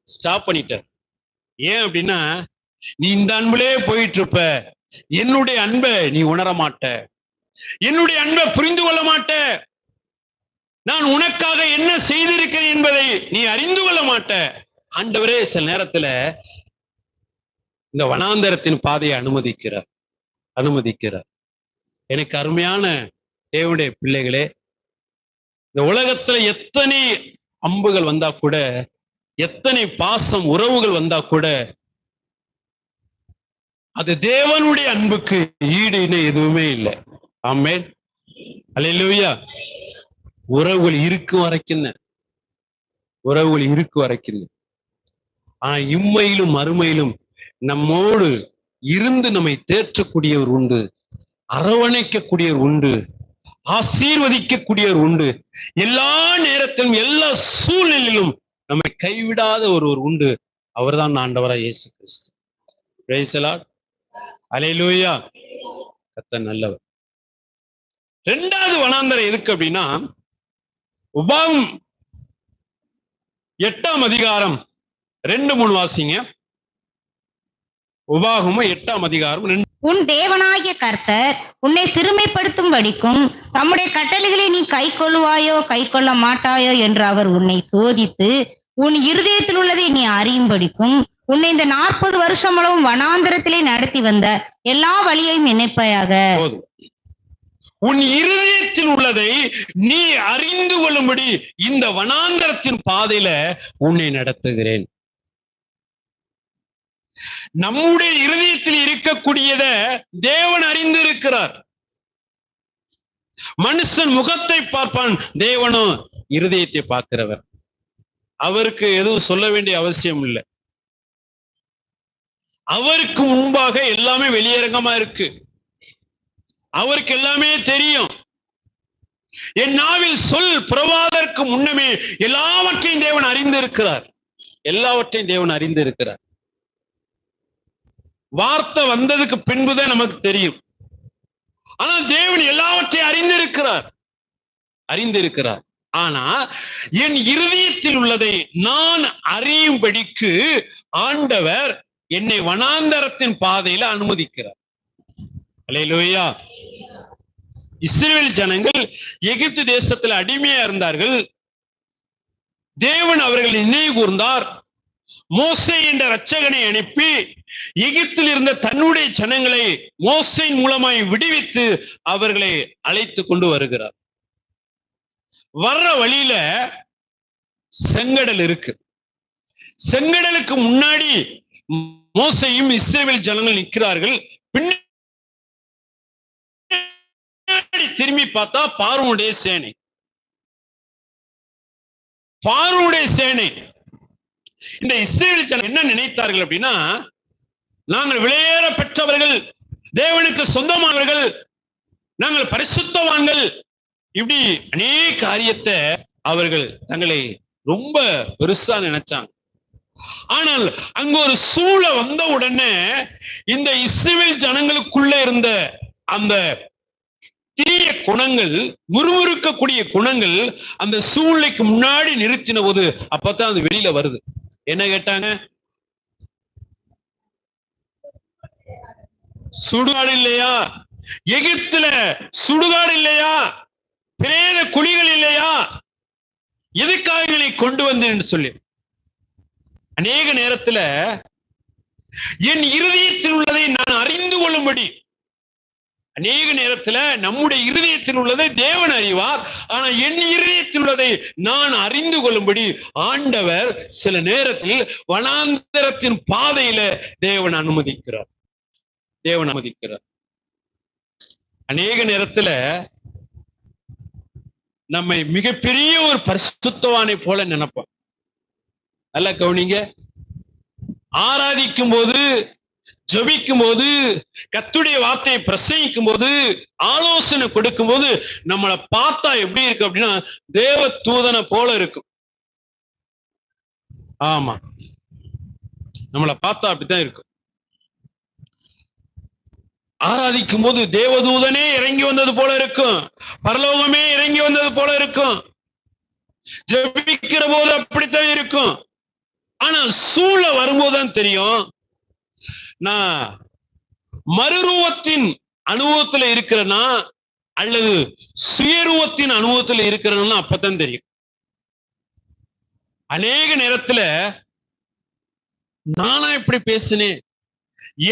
ஸ்டாப் பண்ணிட்டார். ஏன் அப்படின்னா, நீ இந்த அன்புலே போயிட்டு இருப்ப, என்னுடைய அன்பை நீ உணர மாட்ட, என்னுடைய அன்பை புரிந்து கொள்ள மாட்ட, நான் உனக்காக என்ன செய்திருக்கிறேன் என்பதை நீ அறிந்து கொள்ள மாட்ட. ஆண்டவரே சில நேரத்துல இந்த வனாந்தரத்தின் பாதையை அனுமதிக்கிறார். எனக்கு அருமையான தேவனுடைய பிள்ளைகளே, இந்த உலகத்துல எத்தனை அம்புகள் வந்தா கூட, எத்தனை பாசம் உறவுகள் வந்தா கூட, அது தேவனுடைய அன்புக்கு ஈடு இணை எதுவுமே இல்லை. ஆமென், அல்லேலூயா. உறவுகள் இருக்கும் வரைக்கும், ஆனா இம்மையிலும் மறுமையிலும் நம்மோடு இருந்து நம்மை தேற்றக்கூடியவர் உண்டு, அரவணைக்கக்கூடியவர் உண்டு, ஆசீர்வதிக்கக்கூடியவர் உண்டு, எல்லா நேரத்திலும் எல்லா சூழ்நிலையிலும் நம்மை கைவிடாத ஒருவர் உண்டு. அவர்தான் ஆண்டவராய் இயேசு கிறிஸ்து. பிரைஸ் தி லார்ட், அல்லேலூயா. கர்த்தர் நல்லவர். இரண்டாவது வனாந்தரம் எதுக்கு அப்படின்னா, உபாகம் 8ஆம் அதிகாரம் 2-3 வாசிங்க. உபாகமும் 8ஆம் அதிகாரம் 2. உன் தேவனாகிய கர்த்தர் உன்னை சிறுமைப்படுத்தும்படிக்கும் தம்முடைய கட்டளைகளை நீ கை கொள்ளுவாயோ கை கொள்ள மாட்டாயோ என்று அவர் உன்னை சோதித்து உன் இருதயத்தில் உள்ளதை நீ அறியும்படிக்கும் உன்னை இந்த 40 வருஷமளவும் வனாந்தரத்திலே நடத்தி வந்த எல்லா வழியையும் நினைப்பாயாக. உன் இருதயத்தில் உள்ளதை நீ அறிந்து கொள்ளும்படி இந்த வனாந்தரத்தின் பாதையில உன்னை நடத்துகிறேன். நம்முடைய இருதயத்தில் இருக்கக்கூடியத தேவன் அறிந்திருக்கிறார். மனுஷன் முகத்தை பார்ப்பான், தேவனோ இருதயத்தை பார்க்கிறவர். அவருக்கு எதுவும் சொல்ல வேண்டிய அவசியம் இல்லை. அவருக்கு முன்பாக எல்லாமே வெளியரங்கமா இருக்கு, அவருக்கு எல்லாமே தெரியும். என் நாவில் சொல் புறவாதற்கு முன்னமே எல்லாவற்றையும் தேவன் அறிந்திருக்கிறார். வார்த்தை வந்ததுக்கு பின்புதான் நமக்கு தெரியும். ஆனால் தேவன் எல்லாவற்றையும் அறிந்திருக்கிறார். ஆனா என் இருதயத்தில் உள்ளதை நான் அறியும்படிக்கு ஆண்டவர் என்னை வனாந்தரத்தின் பாதையில அனுமதிக்கிறார். அல்லேலூயா. இஸ்ரவேல் ஜனங்கள் எகிப்து தேசத்தில் அடிமையா இருந்தார்கள். தேவன் அவர்களை நினைவு கூர்ந்தார். மோசே என்ற இரட்சகனை அனுப்பி எகிப்தில் இருந்த தன்னுடைய ஜனங்களை மோசேயின் மூலமாய் விடுவித்து அவர்களை அழைத்து கொண்டு வருகிறார். வர்ற வழியில செங்கடல் இருக்கு. செங்கடலுக்கு முன்னாடி மோசேயும் இஸ்ரவேல் ஜனங்கள் நிற்கிறார்கள். பின்னாடி திரும்பி பார்த்தா பார்வோனுடைய சேனை. இந்த இஸ்ரவேல் ஜனங்கள் என்ன நினைத்தார்கள் அப்படின்னா, நாங்கள் விலையேற பெற்றவர்கள், தேவனுக்கு சொந்தமானவர்கள், நாங்கள் பரிசுத்தவான்கள், இப்படி அநேக காரியத்தை அவர்கள் தங்களை ரொம்ப பெருசா நினைச்சாங்க. ஆனால் அங்க ஒரு சூழ வந்த உடனே இந்த இஸ்ரவேல் ஜனங்களுக்குள்ள இருந்த அந்த தீய குணங்கள், முறுமுறுக்கக்கூடிய குணங்கள் அந்த சூழ்நிலைக்கு முன்னாடி நிறுத்தின போது அப்பதான் அது வெளியில வருது. என்ன கேட்டாங்க? சுடுகாடு இல்லையா? எகிப்துல சுடுகாடு இல்லையா? பிரேத குழிகள் இல்லையா? எதுக்காக எங்களை கொண்டு வந்தேன் சொல்லி. அநேக நேரத்துல என் இருதயத்தில் உள்ளதை நான் அறிந்து கொள்ளும்படி அநேக நேரத்துல நம்முடைய இருதயத்தில் உள்ளதை தேவன் அறிவார். ஆனா என் இருதயத்தில் உள்ளதை நான் அறிந்து கொள்ளும்படி ஆண்டவர் சில நேரத்தில் வனாந்தரத்தின் பாதையில தேவன் அனுமதிக்கிறார். அநேக நேரத்துல நம்மை மிகப்பெரிய ஒரு பரிசுத்தவானை போல நினைப்போம். நல்ல கவனிங்க. ஆராதிக்கும் போது, ஜெபிக்கும் போது, கர்த்தருடைய வார்த்தையை பிரசங்கிக்கும் போது, ஆலோசனை கொடுக்கும் போது நம்மளை பார்த்தா எப்படி இருக்கு அப்படின்னா தேவ தூதனை போல இருக்கும். ஆமா, நம்மளை பார்த்தா அப்படித்தான் இருக்கும். ஆராதிக்கும் போது தேவதூதனே இறங்கி வந்தது போல இருக்கும், பரலோகமே இறங்கி வந்தது போல இருக்கும். ஜெபிக்கிற போது அப்படித்தான் இருக்கும். ஆனா சூழ வரும்போதுதான் தெரியும், நான் மறுரூபத்தின் அனுபவத்துல இருக்கிறேன்னா அல்லது சுயரூபத்தின் அனுபவத்துல இருக்கிறேன்னா அப்பதான் தெரியும். அநேக நேரத்துல நானா இப்படி பேசினேன்,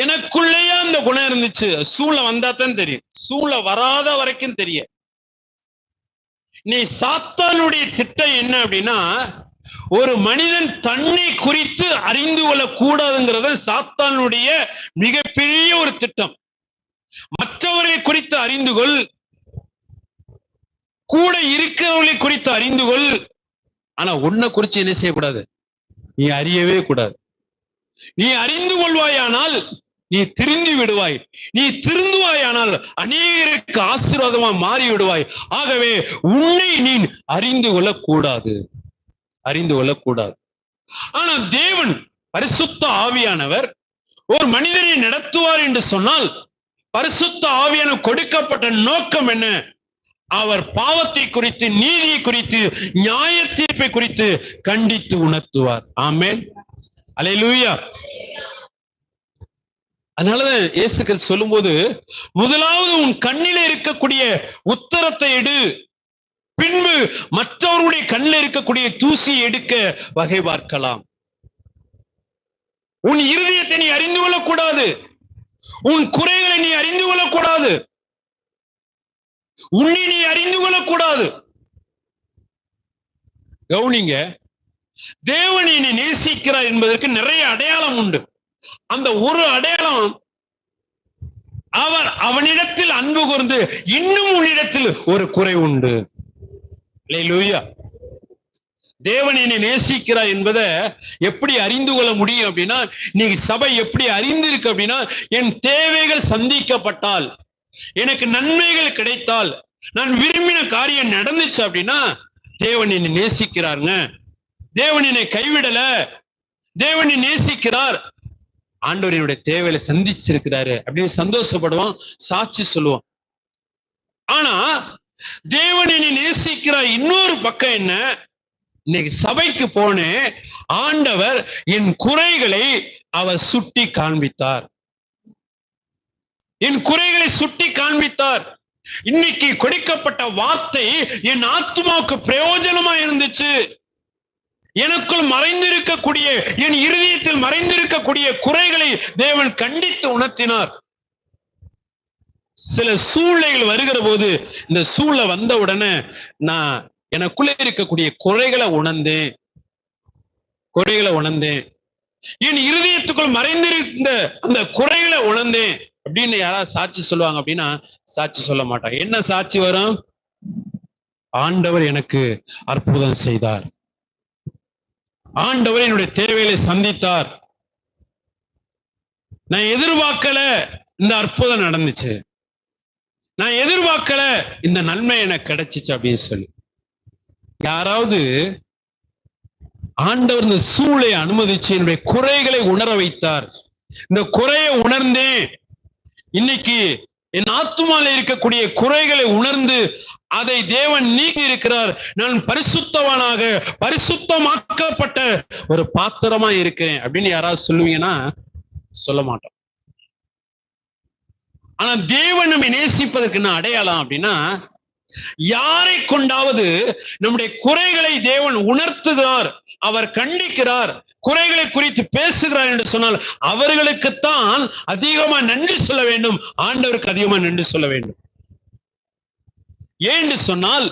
எனக்குள்ளேயே அந்த குணம் இருந்துச்சு, சூழ வந்தாதான் தெரியும், சூழ வராத வரைக்கும் தெரிய. நீ சாத்தானுடைய திட்டம் என்ன அப்படின்னா, ஒரு மனிதன் தன்னை குறித்து அறிந்து கொள்ள கூடாதுங்கிறத சாத்தானுடைய மிகப்பெரிய ஒரு திட்டம். மற்றவர்களை குறித்து அறிந்து கொள், கூட இருக்கிறவர்களை குறித்து அறிந்து கொள், ஆனா உன்னை குறித்து என்ன செய்யக்கூடாது, நீ அறியவே கூடாது. நீ அறிந்து கொள்வாயானால் நீ திருந்தி விடுவாய், நீ திருந்துவாயானால் அநேகருக்கு ஆசீர்வாதமா மாறி விடுவாய். ஆகவே உன்னை நீ அறிந்து கொள்ளக்கூடாது. ஆனா தேவன் பரிசுத்த ஆவியானவர் ஒரு மனிதனை நடத்துவார் என்று சொன்னால், பரிசுத்த ஆவியானவர் கொடுக்கப்பட்ட நோக்கம் என்ன? அவர் பாவத்தை குறித்து, நீதியை குறித்து, நியாய தீர்ப்பை குறித்து கண்டித்து உணர்த்துவார். ஆமென், அல்லேலூயா. அதனாலதான் இயேசு கிறிஸ்து சொல்லும்போது, முதலாவது உன் கண்ணிலே இருக்கக்கூடிய உத்தரத்தை எடு, பின்பு மற்றவருடைய கண்ணில் இருக்கக்கூடிய தூசியை எடுக்க வகை பார்க்கலாம். உன் இருதயத்தை நீ அறிந்து கொள்ளக்கூடாது, உன் குறைகளை நீ அறிந்து கொள்ளக்கூடாது, உன்னை நீ அறிந்து கொள்ளக்கூடாது. கவனிங்க, தேவன் என்னை நேசிக்கிறார் என்பதற்கு நிறைய அடையாளம் உண்டு. அந்த ஒரு அடையாளம், அவர் அவனிடத்தில் அன்பு கூர்ந்து இன்னும் உன்னிடத்தில் ஒரு குறை உண்டு. அல்லேலூயா. தேவன் என்னை நேசிக்கிறார் என்பதை எப்படி அறிந்து கொள்ள முடியும் அப்படின்னா, இன்னைக்கு சபை எப்படி அறிந்திருக்கு அப்படின்னா, என் தேவைகள் சந்திக்கப்பட்டால், எனக்கு நன்மைகள் கிடைத்தால், நான் விரும்பின காரியம் நடந்துச்சு அப்படின்னா தேவன் என்னை நேசிக்கிறாருங்க, தேவன் என்னை கைவிடல, தேவன் என்னை நேசிக்கிறார், ஆண்டவர் என்னுடைய தேவையை சந்திச்சிருக்கிறாரு அப்படின்னு சந்தோஷப்படுவான், சாட்சி சொல்லுவான். ஆனா தேவன் என்னை நேசிக்கிறார் இன்னொரு பக்கம் என்ன? இன்னைக்கு சபைக்கு போனேன், ஆண்டவர் என் குறைகளை அவர் சுட்டி காண்பித்தார், என் குறைகளை சுட்டி காண்பித்தார். இன்னைக்கு கொடுக்கப்பட்ட வார்த்தை என் ஆத்மாவுக்கு பிரயோஜனமா இருந்துச்சு. எனக்குள் மறைந்திருக்கக்கூடிய, என் இருதயத்தில் மறைந்திருக்கக்கூடிய குறைகளை தேவன் கண்டித்து உணர்த்தினார். சில சூழ்நிலைகள் வருகிற போது, இந்த சூழ்நிலை வந்த உடனே நான் எனக்குள்ளே இருக்கக்கூடிய குறைகளை உணர்ந்தேன், என் இருதயத்துக்குள் மறைந்திருந்த அந்த குறைகளை உணர்ந்தேன் அப்படின்னு யாராவது சாட்சி சொல்லுவாங்க அப்படின்னா சாட்சி சொல்ல மாட்டாங்க. என்ன சாட்சி வரும்? ஆண்டவர் எனக்கு அற்புதம் செய்தார், ஆண்டவர் என்னுடைய தேவைகளை சந்தித்தார், நான் எதிர்பார்க்கல இந்த அற்புதம் நடந்துச்சு, நான் எதிர்பார்க்கல இந்த நன்மை எனக்கு கிடைச்சிச்சு அப்படின்னு சொல்லி. யாராவது ஆண்டவர் இந்த சூழலை அனுமதிச்சு என்னுடைய குறைகளை உணர வைத்தார், இந்த குறையை உணர்ந்தேன், இன்னைக்கு என் ஆத்துமால இருக்கக்கூடிய குறைகளை உணர்ந்து அதை தேவன் நீக்கி இருக்கிறார், நான் பரிசுத்தவானாக பரிசுத்தமாக்கப்பட்ட ஒரு பாத்திரமா இருக்கிறேன் அப்படின்னு யாராவது சொல்லுவீங்கன்னா சொல்ல மாட்டோம். ஆனா தேவன் நம்மை நேசிப்பதற்கு என்ன அடையாளம் அப்படின்னா, யாரை கொண்டாவது நம்முடைய குறைகளை தேவன் உணர்த்துகிறார், அவர் கண்டிக்கிறார், குறைகளை குறித்து பேசுகிறார் என்று சொன்னால் அவர்களுக்குத்தான் அதிகமா நன்றி சொல்ல வேண்டும், ஆண்டவருக்கு அதிகமா நன்றி சொல்ல வேண்டும். ஏன்னு சொன்னால்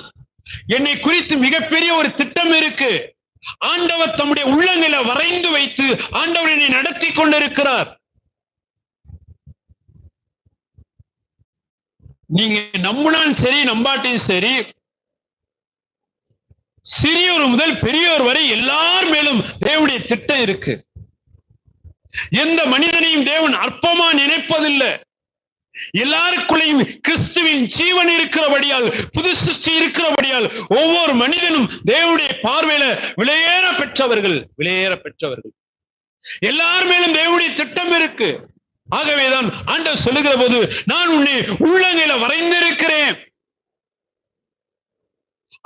என்னை குறித்து மிகப்பெரிய ஒரு திட்டம் இருக்கு. ஆண்டவர் தம்முடைய உள்ளங்களை வரைந்து வைத்து ஆண்டவர் என்னை நடத்தி கொண்டிருக்கிறார். நீங்க நம்பினாலும் சரி நம்பாட்டியும் சரி, சிறியோர் முதல் பெரியோர் வரை எல்லார் மேலும் தேவனுடைய திட்டம் இருக்கு. எந்த மனிதனையும் தேவன் அற்பமா நினைப்பதில்லை. எல்லாருக்குள்ளேயும் கிறிஸ்துவின் ஜீவன் இருக்கிறபடியால், புது சிருஷ்டி இருக்கிறபடியால் ஒவ்வொரு மனிதனும் தேவனுடைய பார்வையில விலையேற பெற்றவர்கள். எல்லார் மேலும் தேவனுடைய திட்டம் இருக்கு. ஆகவேதான் ஆண்டவர் சொல்லுகிற போது, நான் உன்னை உள்ளங்கையில வரைந்திருக்கிறேன்.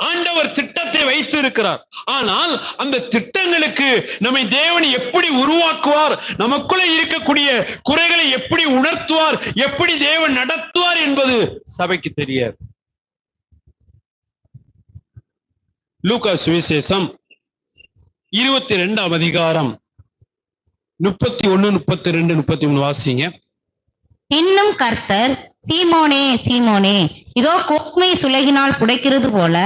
ஆண்டவர் திட்டத்தை வைத்து இருக்கிறார். ஆனால் அந்த திட்டங்களுக்கு நம்மை தேவன் எப்படி உருவாக்குவார், நமக்குள்ளே இருக்கக்கூடிய குறைகளை எப்படி உணர்த்துவார், எப்படி தேவன் நடத்துவார் என்பது சபைக்கு தெரியாது. லூக்கா சுவிசேஷம் 22ஆம் அதிகாரம் 31, 32, 33 வாசிங்க. இன்னும் கர்த்தர், சீமோனே சீமோனே, இதோ கோதுமை சுலகினால் புடைக்கிறது போல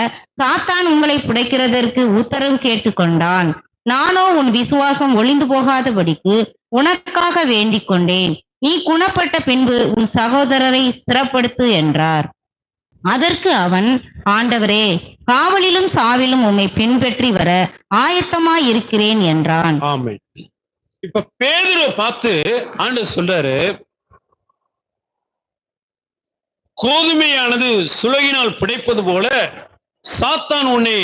சாத்தான் உங்களை புடைக்கிறதற்கு உத்தரவு கேட்டுக்கொண்டான். நானோ உன் விசுவாசம் ஒளிந்து போகாதபடிக்கு உனக்காக வேண்டிக் கொண்டேன். நீ குணப்பட்ட பின்பு உன் சகோதரரை ஸ்திரப்படுத்து என்றார். அதற்கு அவன், ஆண்டவரே, காவலிலும் சாவிலும் உம்மை பின்பற்றி வர ஆயத்தமாய் இருக்கிறேன் என்றான். ஆமென். இப்ப பேதுருவை பார்த்து ஆண்டவர் சொல்றாரு, கோதுமையானது சுலகினால் புடைப்பது போல சாத்தான் உன்னை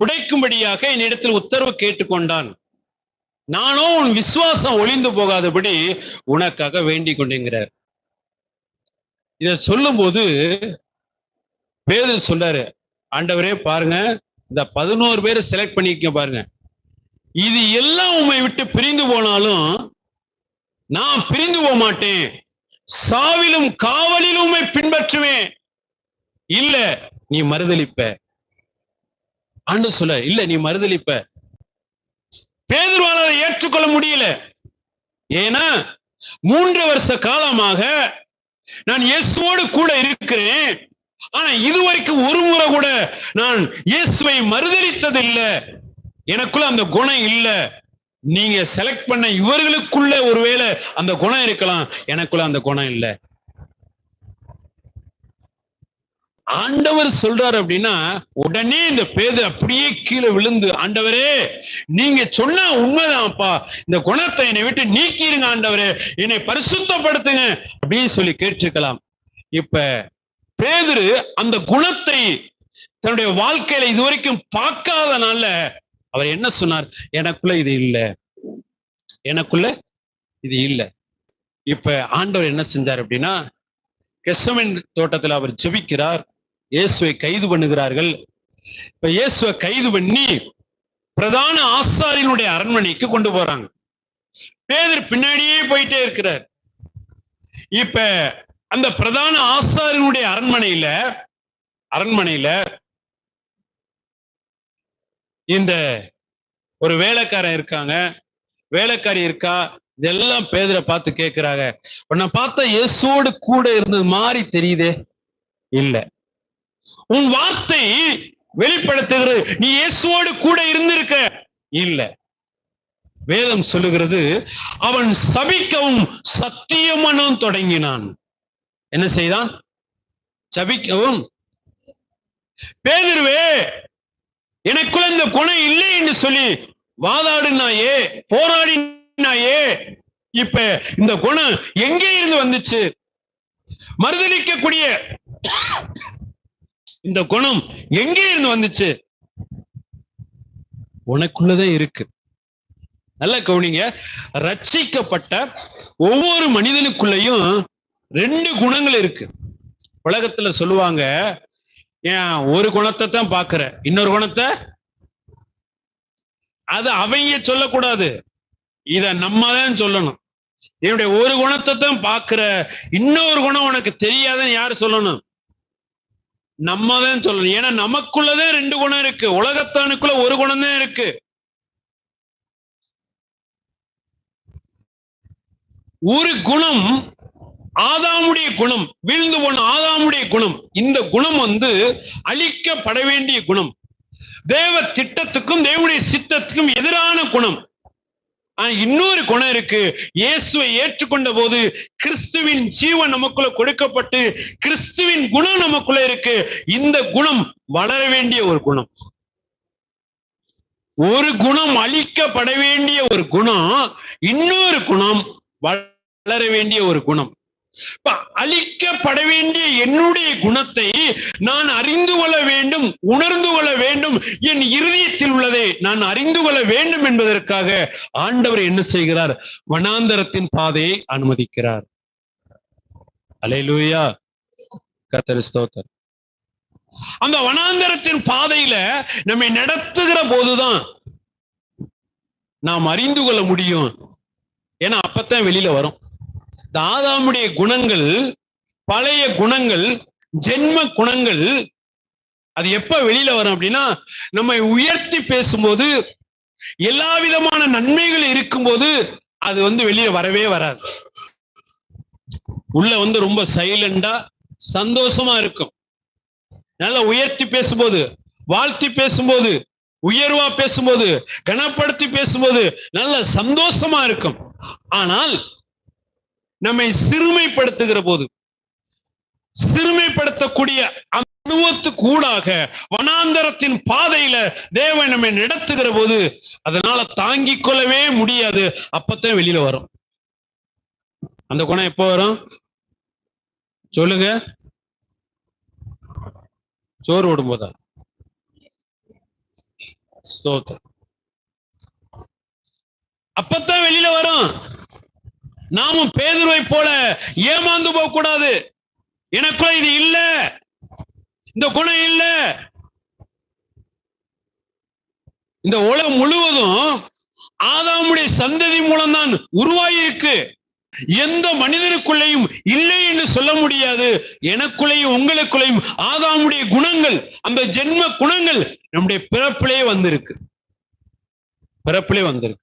புடைக்கும்படியாக என்னிடத்தில் உத்தரவு கேட்டுக்கொண்டான். நானோ உன் விசுவாசம் ஒளிந்து போகாதபடி உனக்காக வேண்டிக் கொண்டேங்கிறார். இத சொல்லும் போது பேதுரு சொல்றாரு, ஆண்டவரே பாருங்க, இந்த 11 பேரை செலக்ட் பண்ணிக்க பாருங்க, இது எல்லாம் உம்மை விட்டு பிரிந்து போனாலும் நான் பிரிந்து போக மாட்டேன், சாவிலும் காவலிலும் உம்மை பின்பற்றுவேன். இல்ல நீ மறுதலிப்ப. ஆண்டவர் சொல்ல, இல்ல நீ மறுதலிப்ப. பேதுருவால அதை ஏற்றுக்கொள்ள முடியல. ஏன்னா 3 வருஷ காலமாக நான் இயேசுவோடு கூட இருக்கிறேன், ஆனா இதுவரைக்கும் ஒரு முறை கூட நான் இயேசுவை மறுதலித்தது இல்ல. எனக்குள்ள அந்த குணம் இல்ல. நீங்க செலக்ட் பண்ண இவர்களுக்குள்ள ஒருவேளை அந்த குணம் இருக்கலாம், எனக்குள்ள அந்த குணம் இல்ல. ஆண்டவர் சொல்றாரு அப்படின்னா உடனே இந்த பேதுரு அப்படியே கீழே விழுந்து, ஆண்டவரே நீங்க சொன்னா உண்மைதான்ப்பா, இந்த குணத்தை என்னை விட்டு நீக்கிருங்க ஆண்டவரே, என்னை பரிசுத்தப்படுத்துங்க அப்படின்னு சொல்லி கேட்டிருக்கலாம். இப்ப பேதுரு அந்த குணத்தை தன்னுடைய வாழ்க்கையில இதுவரைக்கும் பார்க்காதனால அவர் என்ன சொன்னார், எனக்குள்ள இது இல்ல, எனக்குள்ள இது இல்ல. இப்ப ஆண்டவர் என்ன செஞ்சார் அப்படின்னா, கெத்செமனே தோட்டத்தில் அவர் ஜெபிக்கிறார். இயேசுவை கைது பண்ணுகிறார்கள். இப்ப இயேசுவை கைது பண்ணி பிரதான ஆசாரியனுடைய அரண்மனைக்கு கொண்டு போறாங்க. பேதுரு பின்னாடியே போயிட்டே இருக்கிறார். இப்ப அந்த பிரதான ஆசாரியனுடைய அரண்மனையில இந்த ஒரு வேலைக்காரன் இருக்காங்க, வேலைக்காரி இருக்கா. இதெல்லாம் பேதுரை பார்த்து கேட்கிறாங்க, உன்னை பார்த்தா இயேசுவோடு கூட இருந்தது மாதிரி தெரியுதே. இல்ல, உன் வார்த்தை வெளிப்படுத்துகிறது நீ இயேசுவோடு கூட இருந்திருக்க. இல்ல, வேதம் சொல்லுகிறது அவன் சபிக்கவும் சத்தியம் பண்ணவும் தொடங்கினான். என்ன செய்தான்? சபிக்கவும். பேதுருவே, எனக்குள்ள இந்த குணம் இல்லை என்று சொல்லி வாதாடினாயே, போராடினாயே, இப்ப இந்த குணம் எங்கே இருந்து வந்துச்சு? மறுதலிக்கக்கூடிய இந்த குணம் எங்கே இருந்து வந்துச்சு? உனக்குள்ளதே இருக்கு. நல்ல கவனிங்க, ரட்சிக்கப்பட்ட ஒவ்வொரு மனிதனுக்குள்ளேயும் 2 குணங்கள் இருக்கு. உலகத்துல சொல்லுவாங்க, ஏன் ஒரு குணத்தை தான் பாக்குற, இன்னொரு குணத்தை அது அவங்க சொல்லக்கூடாது, இத நம்ம தான் சொல்லணும். என்னுடைய ஒரு குணத்தை தான் பாக்குற, இன்னொரு குணம் உனக்கு தெரியாதுன்னு யாரு சொல்லணும்? நம்ம தான் சொல்லணும். ஏன்னா நமக்குள்ளதான் 2 குணம் இருக்கு. உலகத்தானுக்குள்ள ஒரு குணம் தான் இருக்கு. ஒரு குணம் ஆதாமுடைய குணம், வீழ்ந்து போன ஆதாமுடைய குணம். இந்த குணம் அழிக்கப்பட வேண்டிய குணம், தேவ திட்டத்துக்கும் தேவனுடைய சித்தத்துக்கும் எதிரான குணம். இன்னொரு குணம் இருக்கு. இயேசுவை ஏற்றுக்கொண்ட போது கிறிஸ்துவின் ஜீவன் நமக்குள்ள கொடுக்கப்பட்டு கிறிஸ்துவின் குணம் நமக்குள்ள இருக்கு. இந்த குணம் வளர வேண்டிய ஒரு குணம். ஒரு குணம் அழிக்கப்பட வேண்டிய ஒரு குணம், இன்னொரு குணம் வளர வேண்டிய ஒரு குணம். அழிக்கப்பட வேண்டிய என்னுடைய குணத்தை நான் அறிந்து கொள்ள வேண்டும், உணர்ந்து கொள்ள வேண்டும். என் இருதயத்தில் உள்ளதை நான் அறிந்து கொள்ள வேண்டும் என்பதற்காக ஆண்டவர் என்ன செய்கிறார்? வனாந்தரத்தின் பாதையை அனுமதிக்கிறார். அல்லேலூயா, கர்த்தருக்கு ஸ்தோத்திரம். அந்த வனாந்தரத்தின் பாதையில நம்மை நடத்துகிற போதுதான் நாம் அறிந்து கொள்ள முடியும். ஏன்னா அப்பத்தான் வெளியில வரும். ஆதாமுடைய குணங்கள், பழைய குணங்கள், ஜென்ம குணங்கள், அது எப்ப வெளியில வரும் அப்படின்னா, நம்மை உயர்த்தி பேசும்போது, எல்லா விதமான நன்மைகள் இருக்கும்போது அது வெளியே வரவே வராது. உள்ள ரொம்ப சைலண்டா சந்தோஷமா இருக்கும். நல்லா உயர்த்தி பேசும்போது, வாழ்த்தி பேசும்போது, உயர்வா பேசும்போது, கனப்படுத்தி பேசும்போது நல்ல சந்தோஷமா இருக்கும். ஆனால் நம்மை சிறுமைப்படுத்துகிற போது, சிறுமைப்படுத்தக்கூடிய அனுபவத்துக்கு ஊடாக வனாந்தரத்தின் பாதையில தேவன் நம்மை நடத்துகிற போது அதனால தாங்கிக் கொள்ளவே முடியாது. அப்பத்தான் வெளியில வரும். அந்த குணம் எப்போ வரும் சொல்லுங்க? சோறு ஓடும்போதா? ஸ்தோத்திரம். அப்பத்தான் வெளியில வரும். நாமும் பேதுருவை போல ஏமாந்து போக கூடாது. எனக்குள்ள இது இல்ல, இந்த குணம் இல்ல. இந்த உலகம் முழுவதும் ஆதாமுடைய சந்ததி மூலம்தான் உருவாயிருக்கு. எந்த மனிதனுக்குள்ளேயும் இல்லை என்று சொல்ல முடியாது. எனக்குள்ளேயும் உங்களுக்குள்ளேயும் ஆதாமுடைய குணங்கள், அந்த ஜென்ம குணங்கள் நம்முடைய பிறப்பிலே வந்திருக்கு. பிறப்பிலே வந்திருக்கு.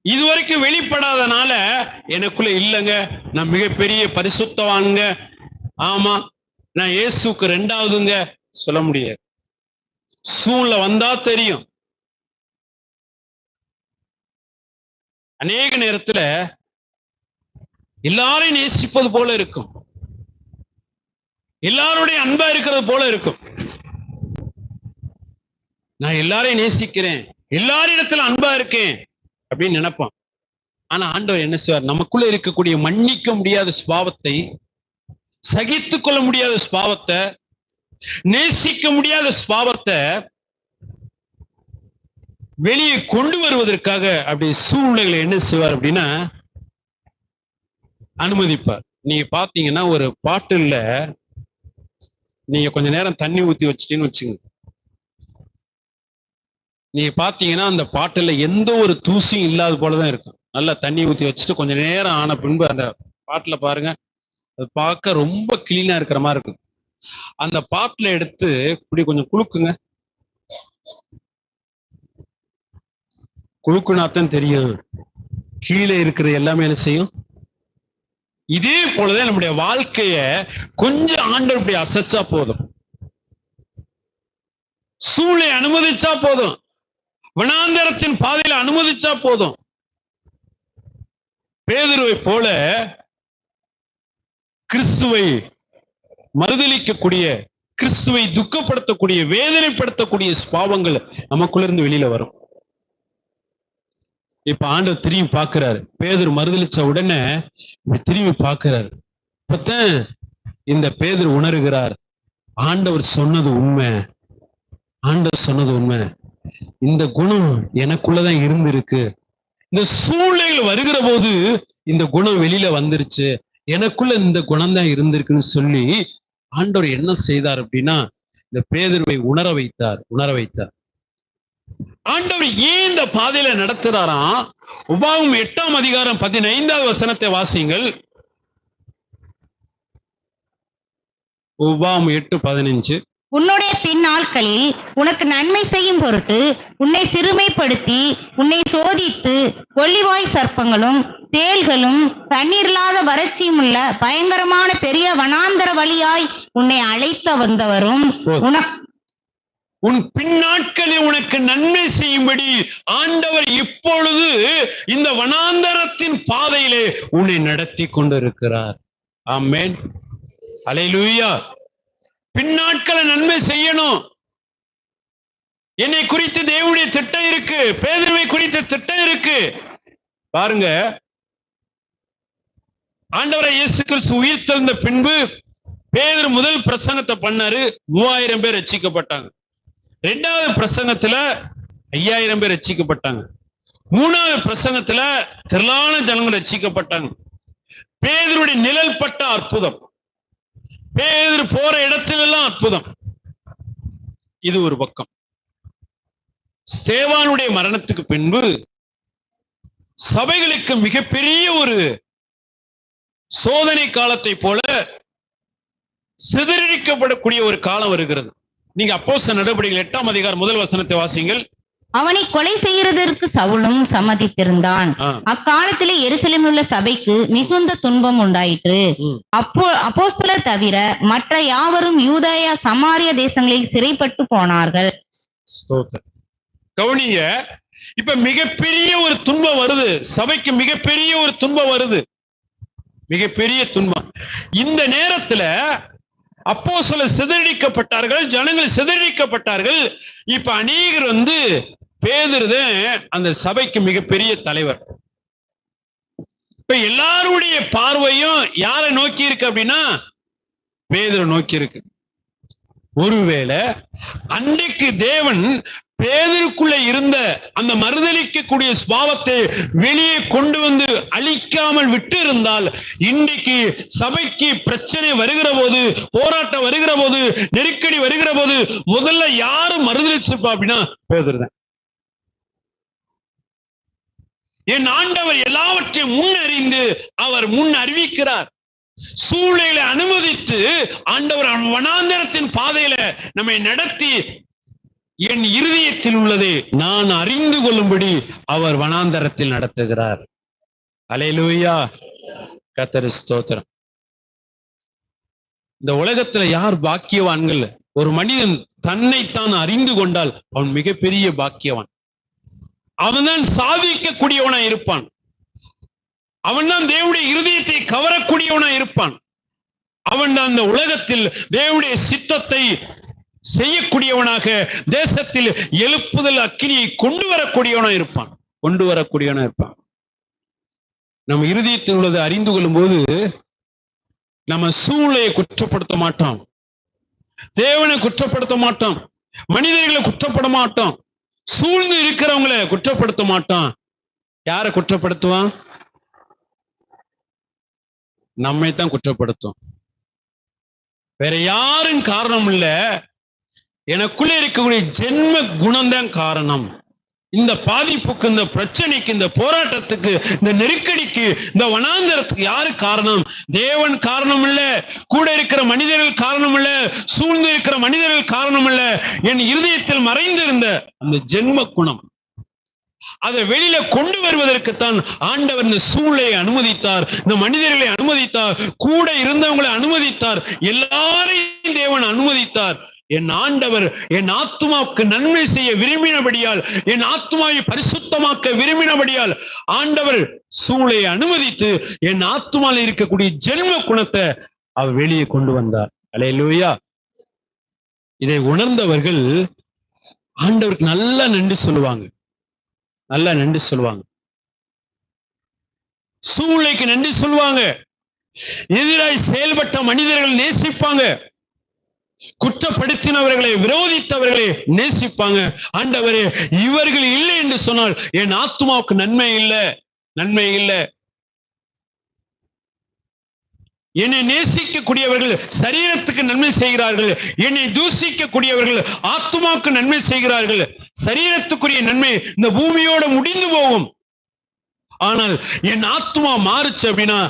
இதுவரைக்கும் வெளிப்படாதனால எனக்குள்ள இல்லைங்க, நான் மிகப்பெரிய பரிசுத்தவான்ங்க, ஆமா நான் இயேசுக்கு ரெண்டாவதுங்க சொல்ல முடியாது. சூழ்நிலை வந்தா தெரியும். அநேக நேரத்துல எல்லாரையும் நேசிப்பது போல இருக்கும், எல்லாருடைய அன்பா இருக்கிறது போல இருக்கும். நான் எல்லாரையும் நேசிக்கிறேன், எல்லாரிடத்துல அன்பா இருக்கேன் அப்படின்னு நினைப்பான். ஆனா ஆண்டவர் என்ன செய்வார்? நமக்குள்ள இருக்கக்கூடிய மன்னிக்க முடியாத சுபாவத்தை, சகித்துக் கொள்ள முடியாத சுபாவத்தை, நேசிக்க முடியாத சுபாவத்தை வெளியே கொண்டு வருவதற்காக அப்படி சூழ்நிலைகளை என்ன செய்வார் அப்படின்னா அனுமதிப்பார். நீங்க பாத்தீங்கன்னா ஒரு பாட்டில்ல நீங்க கொஞ்ச நேரம் தண்ணி ஊத்தி வச்சிட்டீங்கன்னு வச்சுங்க, நீங்க பாத்தீங்கன்னா அந்த பாட்டுல எந்த ஒரு தூசியும் இல்லாத போலதான் இருக்கும். நல்லா தண்ணி ஊத்தி வச்சுட்டு கொஞ்ச நேரம் ஆன பின்பு அந்த பாட்டுல பாருங்க, அது பார்க்க ரொம்ப கிளீனா இருக்கிற மாதிரி இருக்கும். அந்த பாட்டுல எடுத்து இப்படி கொஞ்சம் குலுக்குங்க, குலுக்குனாத்தான் தெரியும் கீழே இருக்கிறது எல்லாமே என்ன செய்யும். இதே போலதான் நம்முடைய வாழ்க்கைய கொஞ்சம் ஆண்டவர் இப்படி அசைச்சா போதும், சூழலை அனுமதிச்சா போதும், வனாந்தரத்தின் பாதையில அனுமதிச்சா போதும். பேதுருவை போல கிறிஸ்துவை மறுதலிக்கக்கூடிய, கிறிஸ்துவை துக்கப்படுத்தக்கூடிய, வேதனைப்படுத்தக்கூடிய பாவங்கள் நமக்குள்ள இருந்து வெளியில வரும். இப்ப ஆண்டவர் திரும்பி பார்க்கிறாரு. பேதுரு மறுதலிச்ச உடனே திரும்பி பார்க்கிறாரு. இப்பத்தான் இந்த பேதுரு உணர்கிறார், ஆண்டவர் சொன்னது உண்மை, ஆண்டவர் சொன்னது உண்மை. இந்த குணம் எனக்குள்ளதான் இருந்திருக்கு. இந்த சூழ்நிலைகள் வருகிற போது இந்த குணம் வெளியில வந்துருச்சு, எனக்குள்ள இந்த குணம் தான் இருந்திருக்குன்னு சொல்லி ஆண்டவர் என்ன செய்தார் அப்படின்னா இந்த பேதுருவை உணர வைத்தார். ஆண்டவர் ஏன் இந்த பாதையில நடத்துறாராம்? உபாகமம் 8ஆம் அதிகாரம் 15வது வசனத்தை வாசிங்கள். உபாகமம் 8:15. உன்னுடைய பின்னாட்களில் உனக்கு நன்மை செய்யும் பொருட்டு உன்னை சிறுமைப்படுத்தி உன்னை சோதித்து கொள்ளிவாய் சர்ப்பங்களும் தேள்களும் தண்ணீர் இல்லாத வறட்சியும் உள்ள பயங்கரமான பெரிய வனாந்தர வழியாய் உன்னை அழைத்து வந்தவரும் உன் பின்னாட்களில் உனக்கு நன்மை செய்யும்படி ஆண்டவர் இப்பொழுது இந்த வனாந்தரத்தின் பாதையிலே உன்னை நடத்தி கொண்டிருக்கிறார். ஆமென், அல்லேலூயா. பின்னாட்களை நன்மை செய்யணும். என்னை குறித்து தேவனுடைய திட்டம் இருக்கு, பேதுருவை குறித்த திட்டம் இருக்கு. பாருங்க, ஆண்டவரை இயேசு கிறிஸ்து உயிர் தெழுந்த பின்பு பேதுரு முதல் பிரசங்கத்தை பண்ணாரு. 3000 பேர் ரட்சிக்கப்பட்டாங்க. 2வது பிரசங்கத்துல 5000 பேர் ரட்சிக்கப்பட்டாங்க. 3வது பிரசங்கத்துல திரளான ஜனங்கள் ரட்சிக்கப்பட்டாங்க. பேதுருடைய நிழல் பட்ட அற்புதம், பேதுரு போற இடத்திலெல்லாம் அற்புதம். இது ஒரு பக்கம். ஸ்தேவானுடைய மரணத்துக்கு பின்பு சபைகளுக்கு மிகப்பெரிய ஒரு சோதனை காலத்தை போல சிதறடிக்கப்படக்கூடிய ஒரு காலம் வருகிறது. நீங்க அப்போஸ்தலர் நடவடிக்கைகள் 8ஆம் அதிகாரம் 1 வசனத்தை வாசிங்கள். அவனை கொலை செய்கிறதற்கு சவுலும் சம்மதித்திருந்தான். அக்காலத்திலே எருசலேமில் உள்ள சபைக்கு மிகுந்த துன்பம் உண்டாயிற்று. அப்போஸ்தலர் தவிர மற்ற யாவரும் யூதேயா சமாரிய தேசங்களில் சிறைப்பட்டு போனார்கள். கவனிங்க, இப்ப மிகப்பெரிய ஒரு துன்பம் வருது. சபைக்கு மிகப்பெரிய ஒரு துன்பம் வருது, மிகப்பெரிய துன்பம். இந்த நேரத்துல அப்போஸ்தலர் சிதறடிக்கப்பட்டார்கள், ஜனங்கள் சிதறடிக்கப்பட்டார்கள். இப்ப அநேகர் பேதுருதான் அந்த சபைக்கு மிகப்பெரிய தலைவர். இப்ப எல்லாருடைய பார்வையும் யாரை நோக்கி இருக்கு அப்படின்னா பேதுரு நோக்கி இருக்கு. ஒருவேளை அன்றைக்கு தேவன் பேதுருக்குள்ள இருந்த அந்த மறுதலிக்கக்கூடிய சுபாவத்தை வெளியே கொண்டு வந்து அழிக்காமல் விட்டு இருந்தால், இன்றைக்கு சபைக்கு பிரச்சனை வருகிற போது, போராட்டம் வருகிற போது, நெருக்கடி வருகிற போது முதல்ல யாரு மறுதலிச்சிருப்பா அப்படின்னா பேதுருதான். என் ஆண்டவர் எல்லாவற்றையும் முன்னறிந்து அவர் முன் அறிவிக்கிறார். சூழ்நிலை அனுமதித்து ஆண்டவர் வனாந்தரத்தின் பாதையில நம்மை நடத்தி என் இருதயத்தில் உள்ளதை நான் அறிந்து கொள்ளும்படி அவர் வனாந்தரத்தில் நடத்துகிறார். அல்லேலூயா, கர்த்தருக்கு ஸ்தோத்திரம். இந்த உலகத்துல யார் பாக்கியவான்கள்? ஒரு மனிதன் தன்னைத்தான் அறிந்து கொண்டால் அவன் மிகப்பெரிய பாக்கியவான். அவன்தான் சாதிக்கக்கூடியவனா இருப்பான். அவன்தான் தேவனுடைய இருதயத்தை கவரக்கூடியவனா இருப்பான். அவன் தான் அந்த உலகத்தில் தேவனுடைய சித்தத்தை செய்யக்கூடியவனாக, தேசத்தில் எழுப்புதல் அக்கினியை கொண்டு வரக்கூடியவனா இருப்பான். நம்ம இருதயத்தில் உள்ளதை அறிந்து கொள்ளும் போது நம்ம சூழ்நிலையை குற்றப்படுத்த மாட்டோம், தேவனை குற்றப்படுத்த மாட்டோம், மனிதர்களை குற்றப்பட மாட்டோம், சூழ்ந்து இருக்கிறவங்களை குற்றப்படுத்த மாட்டோம். யாரை குற்றப்படுத்துவான்? நம்மைத்தான் குற்றப்படுத்தும். வேற யாரும் காரணம் இல்ல, எனக்குள்ள இருக்கக்கூடிய ஜென்ம குணம்தான் காரணம். இந்த பாதிப்புக்கு, இந்த பிரச்சனைக்கு, இந்த போராட்டத்துக்கு, இந்த நெருக்கடிக்கு, இந்த வனாந்தரத்துக்கு யாரு காரணம்? தேவன் காரணம் இல்ல, கூட இருக்கிற மனிதர்கள் காரணம் இல்ல, சூழ்ந்து இருக்கிற மனிதர்கள் காரணம் இல்ல. என் இருதயத்தில் மறைந்திருந்த அந்த ஜென்ம குணம், அதை வெளியில கொண்டு வருவதற்குத்தான் ஆண்டவர் இந்த சூழ்நிலையை அனுமதித்தார், இந்த மனிதர்களை அனுமதித்தார், கூட இருந்தவங்களை அனுமதித்தார், எல்லாரையும் தேவன் அனுமதித்தார். என் ஆண்டவர் என் ஆத்துமாவுக்கு நன்மை செய்ய விரும்பினபடியால், என் ஆத்துமாவை பரிசுத்தமாக்க விரும்பினபடியால் ஆண்டவர் சூழ்நிலையை அனுமதித்து என் ஆத்துமாவில் இருக்கக்கூடிய ஜென்ம குணத்தை அவர் வெளியே கொண்டு வந்தார். அல்லேலூயா. இதை உணர்ந்தவர்கள் ஆண்டவருக்கு நல்லா நன்றி சொல்லுவாங்க, நல்லா நன்றி சொல்லுவாங்க, சூழ்நிலைக்கு நன்றி சொல்லுவாங்க. எதிராய் செயல்பட்ட மனிதர்கள் நேசிப்பாங்க, குற்றப்படுத்தினவர்களை, விரோதித்தவர்களை நேசிப்பாங்க. ஆண்டவரே, இவர்கள் இல்லை என்று சொன்னால் என் ஆத்துமாவுக்கு நன்மை இல்லை, நன்மை இல்லை. என்னை நேசிக்கக்கூடியவர்கள் சரீரத்துக்கு நன்மை செய்கிறார்கள், என்னை தூசிக்கக்கூடியவர்கள் ஆத்துமாவுக்கு நன்மை செய்கிறார்கள். சரீரத்துக்குரிய நன்மை இந்த பூமியோட முடிந்து போகும். ஆனால் என் ஆத்துமா மாறுச்சு அப்படின்னா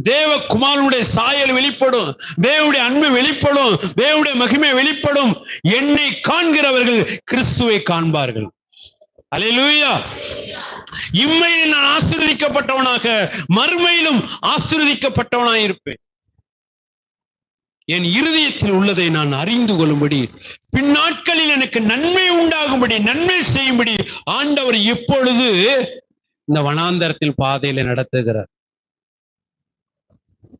தேவகுமாரனுடைய சாயல் வெளிப்படும், தேவனுடைய அன்பு வெளிப்படும், தேவனுடைய மகிமை வெளிப்படும். என்னை காண்கிறவர்கள் கிறிஸ்துவை காண்பார்கள். அல்லேலூயா. இம்மையில் நான் ஆசீர்வதிக்கப்பட்டவனாக, மறுமையிலும் ஆசீர்வதிக்கப்பட்டவனாய் இருப்பேன். என் இருதயத்தில் உள்ளதை நான் அறிந்து கொள்ளும்படி, பின்னாட்களில் எனக்கு நன்மை உண்டாகும்படி, நன்மை செய்யும்படி ஆண்டவர் இப்பொழுது இந்த வனாந்தரத்தில் பாதையில நடத்துகிறார்.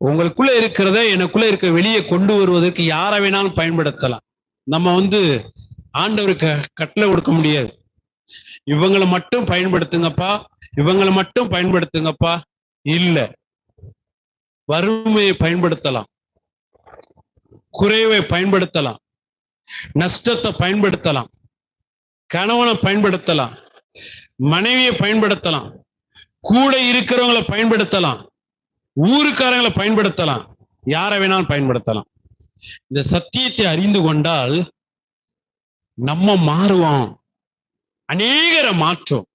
உங்களுக்குள்ள இருக்கிறத எனக்குள்ள இருக்க வெளியே கொண்டு வருவதற்கு யாரை வேணாலும் பயன்படுத்தலாம். நம்ம ஆண்டவருக்கு கட்டளை கொடுக்க முடியாது. இவங்களை மட்டும் பயன்படுத்துங்கப்பா, இவங்களை மட்டும் பயன்படுத்துங்கப்பா இல்ல. வறுமையை பயன்படுத்தலாம், குறைவை பயன்படுத்தலாம், நஷ்டத்தை பயன்படுத்தலாம், கணவனை பயன்படுத்தலாம், மனைவியை பயன்படுத்தலாம், கூட இருக்கிறவங்களை பயன்படுத்தலாம், ஊருக்காரங்களை பயன்படுத்தலாம், யாரை வேணாலும் பயன்படுத்தலாம். இந்த சத்தியத்தை அறிந்து கொண்டால் நம்ம மாறுவோம், அநேகரை மாற்றோம்.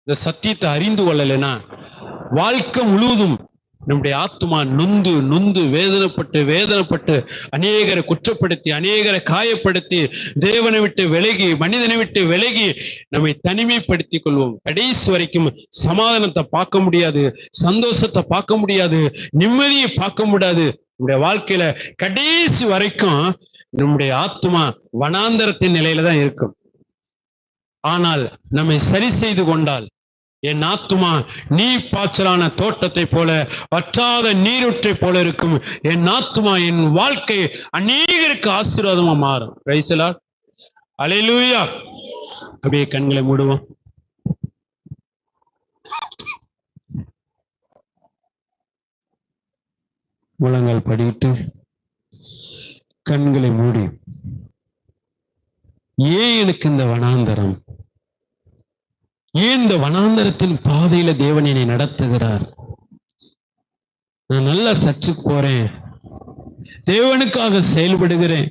இந்த சத்தியத்தை அறிந்து கொள்ளலைன்னா வாழ்க்கை முழுவதும் நம்முடைய ஆத்மா நொந்து நொந்து வேதனைப்பட்டு அநேகரை குற்றப்படுத்தி, அநேகரை காயப்படுத்தி, தேவனை விட்டு விலகி, மனிதனை விட்டு விலகி நம்மை தனிமைப்படுத்திக் கொள்வோம். கடைசி வரைக்கும் சமாதானத்தை பார்க்க முடியாது, சந்தோஷத்தை பார்க்க முடியாது, நிம்மதியை பார்க்க முடியாது. நம்முடைய வாழ்க்கையில கடைசி வரைக்கும் நம்முடைய ஆத்மா வனாந்தரத்தின் நிலையில தான் இருக்கும். ஆனால் நம்மை சரி செய்து கொண்டால் என் ஆத்துமா நீர் பாய்ச்சலான தோட்டத்தை போல, வற்றாத நீரூற்றை போல இருக்கும். என் ஆத்துமா, என் வாழ்க்கை அநேகருக்கு ஆசீர்வாதமா மாறும். பிரைஸ் தி லார்ட், அல்லேலூயா. அப்படியே கண்களை மூடுவோம். முழங்கால் படிட்டு கண்களை மூடி, ஏன் எனக்கு இந்த வனாந்தரம்? ஏன் இந்த வனாந்தரத்தின் பாதையில தேவன் என்னை நடத்துகிறார்? நான் நல்லா சர்ச்சுக்கு போறேன், தேவனுக்காக செயல்படுகிறேன்,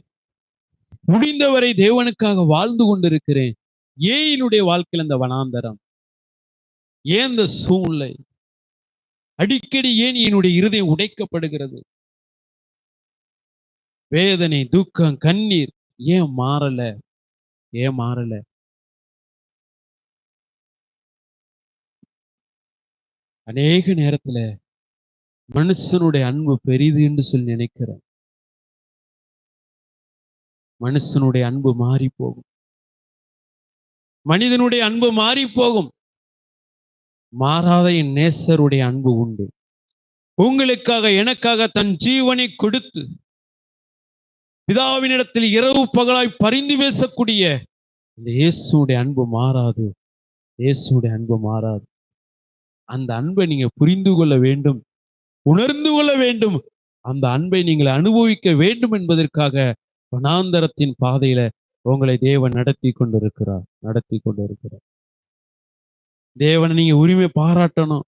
முடிந்தவரை தேவனுக்காக வாழ்ந்து கொண்டிருக்கிறேன். ஏன் என்னுடைய வாழ்க்கையில் இந்த வனாந்தரம்? ஏன் இந்த சூழ்நிலை? அடிக்கடி ஏன் என்னுடைய இருதயம் உடைக்கப்படுகிறது? வேதனை, துக்கம், கண்ணீர் ஏன் மாறல? ஏன் மாறல? அநேக நேரத்துல மனுஷனுடைய அன்பு பெரிது என்று சொல்லி நினைக்கிறேன். மனுஷனுடைய அன்பு மாறி போகும், மனிதனுடைய அன்பு மாறி போகும். மாறாத என் நேசருடைய அன்பு உண்டு. உங்களுக்காக எனக்காக தன் ஜீவனை கொடுத்து பிதாவினிடத்தில் இரவு பகலாய் பரிந்து பேசக்கூடிய இந்த இயேசுடைய அன்பு மாறாது. இயேசுடைய அன்பு மாறாது. அந்த அன்பை நீங்க புரிந்து கொள்ள வேண்டும், உணர்ந்து கொள்ள வேண்டும். அந்த அன்பை நீங்கள் அனுபவிக்க வேண்டும் என்பதற்காக வனாந்தரத்தின் பாதையில உங்களை தேவன் நடத்தி கொண்டிருக்கிறார். தேவனை நீங்க உரிமை பாராட்டணும்,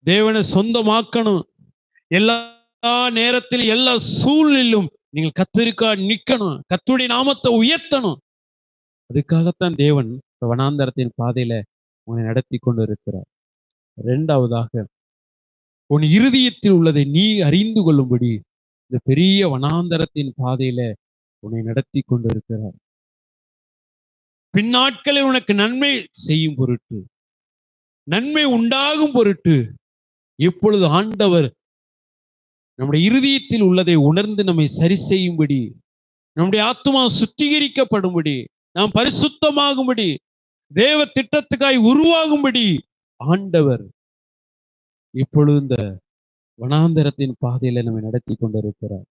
தேவனை சொந்தமாக்கணும். எல்லா நேரத்திலும் எல்லா சூழ்நிலையிலும் நீங்கள் கர்த்தருக்கா நிக்கணும், கர்த்தருடைய நாமத்தை உயர்த்தணும். அதுக்காகத்தான் தேவன் வனாந்தரத்தின் பாதையில உன்னை நடத்தி கொண்டிருக்கிறார். இரண்டாவதாக, உன் இருதயத்தில் உள்ளதை நீ அறிந்து கொள்ளும்படி இந்த பெரிய வனாந்தரத்தின் பாதையில உன்னை நடத்தி கொண்டிருக்கிறார். பின்னாட்களில் உனக்கு நன்மை செய்யும் பொருட்டு, நன்மை உண்டாகும் பொருட்டு இப்பொழுது ஆண்டவர் நம்முடைய இருதயத்தில் உள்ளதை உணர்ந்து நம்மை சரி செய்யும்படி, நம்முடைய ஆத்துமா சுத்திகரிக்கப்படும்படி, நாம் பரிசுத்தமாகும்படி, தேவ திட்டத்துக்காய் உருவாகும்படி ஆண்டவர் இப்பொழுது இந்த வனாந்தரத்தின் பாதையில நம்மை நடத்தி கொண்டிருக்கிறார்.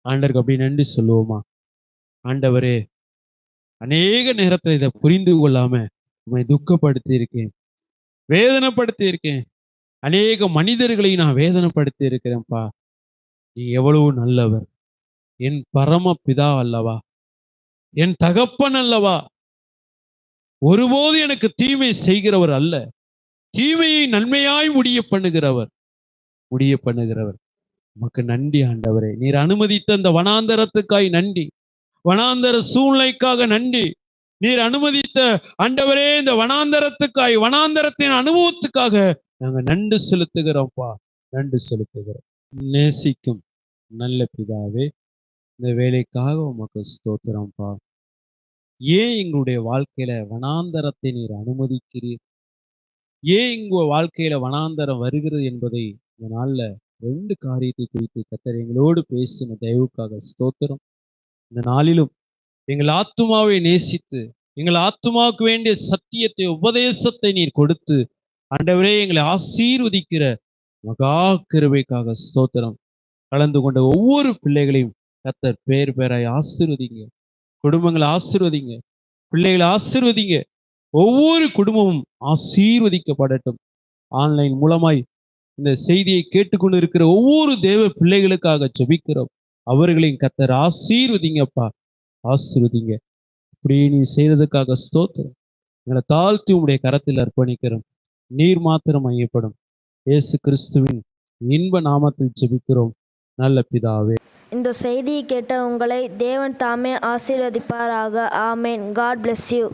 ஆண்டவருக்கு அப்படி நன்றி சொல்லுவோமா? ஆண்டவரே, அநேக நேரத்தில் இதை புரிந்து கொள்ளாம உண்மை துக்கப்படுத்தி இருக்கேன், வேதனைப்படுத்தி இருக்கேன். அநேக மனிதர்களை நான் வேதனைப்படுத்தி இருக்கிறேன்ப்பா. நீ எவ்வளவு நல்லவர், என் பரம பிதா அல்லவா, என் தகப்பன் அல்லவா, ஒருபோது எனக்கு தீமை செய்கிறவர் அல்ல, தீமையை நன்மையாய் முடிய பண்ணுகிறவர். உமக்கு நன்றி ஆண்டவரே. நீர் அனுமதித்த அந்த வனாந்தரத்துக்காய் நன்றி, வனாந்தர சூழ்நிலைக்காக நன்றி. நீர் அனுமதித்த ஆண்டவரே இந்த வனாந்தரத்துக்காய், வனாந்தரத்தின் அனுபவத்துக்காக நாங்க நன்றி செலுத்துகிறோம்ப்பா, நன்றி செலுத்துகிறோம். நேசிக்கும் நல்ல பிதாவே, இந்த வேலைக்காக உமக்கு ஸ்தோத்திரம்ப்பா. ஏன் எங்களுடைய வாழ்க்கையில வனாந்தரத்தை நீர் அனுமதிக்கிறீர்? ஏன் உங்க வாழ்க்கையில வனாந்தரம் வருகிறது என்பதை இந்த நாள்ல 2 காரியத்தை குறித்து கர்த்தர் எங்களோடு பேசின தயவுக்காக ஸ்தோத்திரம். இந்த நாளிலும் எங்கள் ஆத்துமாவை நேசித்து எங்கள் ஆத்துமாவுக்கு வேண்டிய சத்தியத்தை உபதேசத்தை நீர் கொடுத்து ஆண்டவரே எங்களை ஆசீர்வதிக்கிற மகா கிருபைக்காக ஸ்தோத்திரம். கலந்து கொண்ட ஒவ்வொரு பிள்ளைகளையும் கர்த்தர் பேர் பேராய் ஆசீர்வதிங்க. குடும்பங்களை ஆசீர்வதிங்க, பிள்ளைகளை ஆசீர்வதிங்க. ஒவ்வொரு குடும்பமும் ஆசீர்வதிக்கப்படட்டும். ஆன்லைன் மூலமாய் இந்த செய்தியை கேட்டுக்கொண்டு இருக்கிற ஒவ்வொரு தேவ பிள்ளைகளுக்காக ஜெபிக்கிறோம். அவர்களையும் கர்த்தர் ஆசீர்வதிங்கப்பா, ஆசீர்வதிங்க. இப்படியே நீ செய்ததுக்காக ஸ்தோத்திரம். எங்களை தாழ்த்தி உம்முடைய கரத்தில் அர்ப்பணிக்கிறோம். நீர் மாத்திரம் மையப்படும் இயேசு கிறிஸ்துவின் இன்ப நாமத்தில் ஜெபிக்கிறோம் நல்ல பிதாவே. இந்த செய்தியை கேட்ட உங்களை தேவன் தாமே ஆசீர்வதிப்பாராக. ஆமென். God bless you.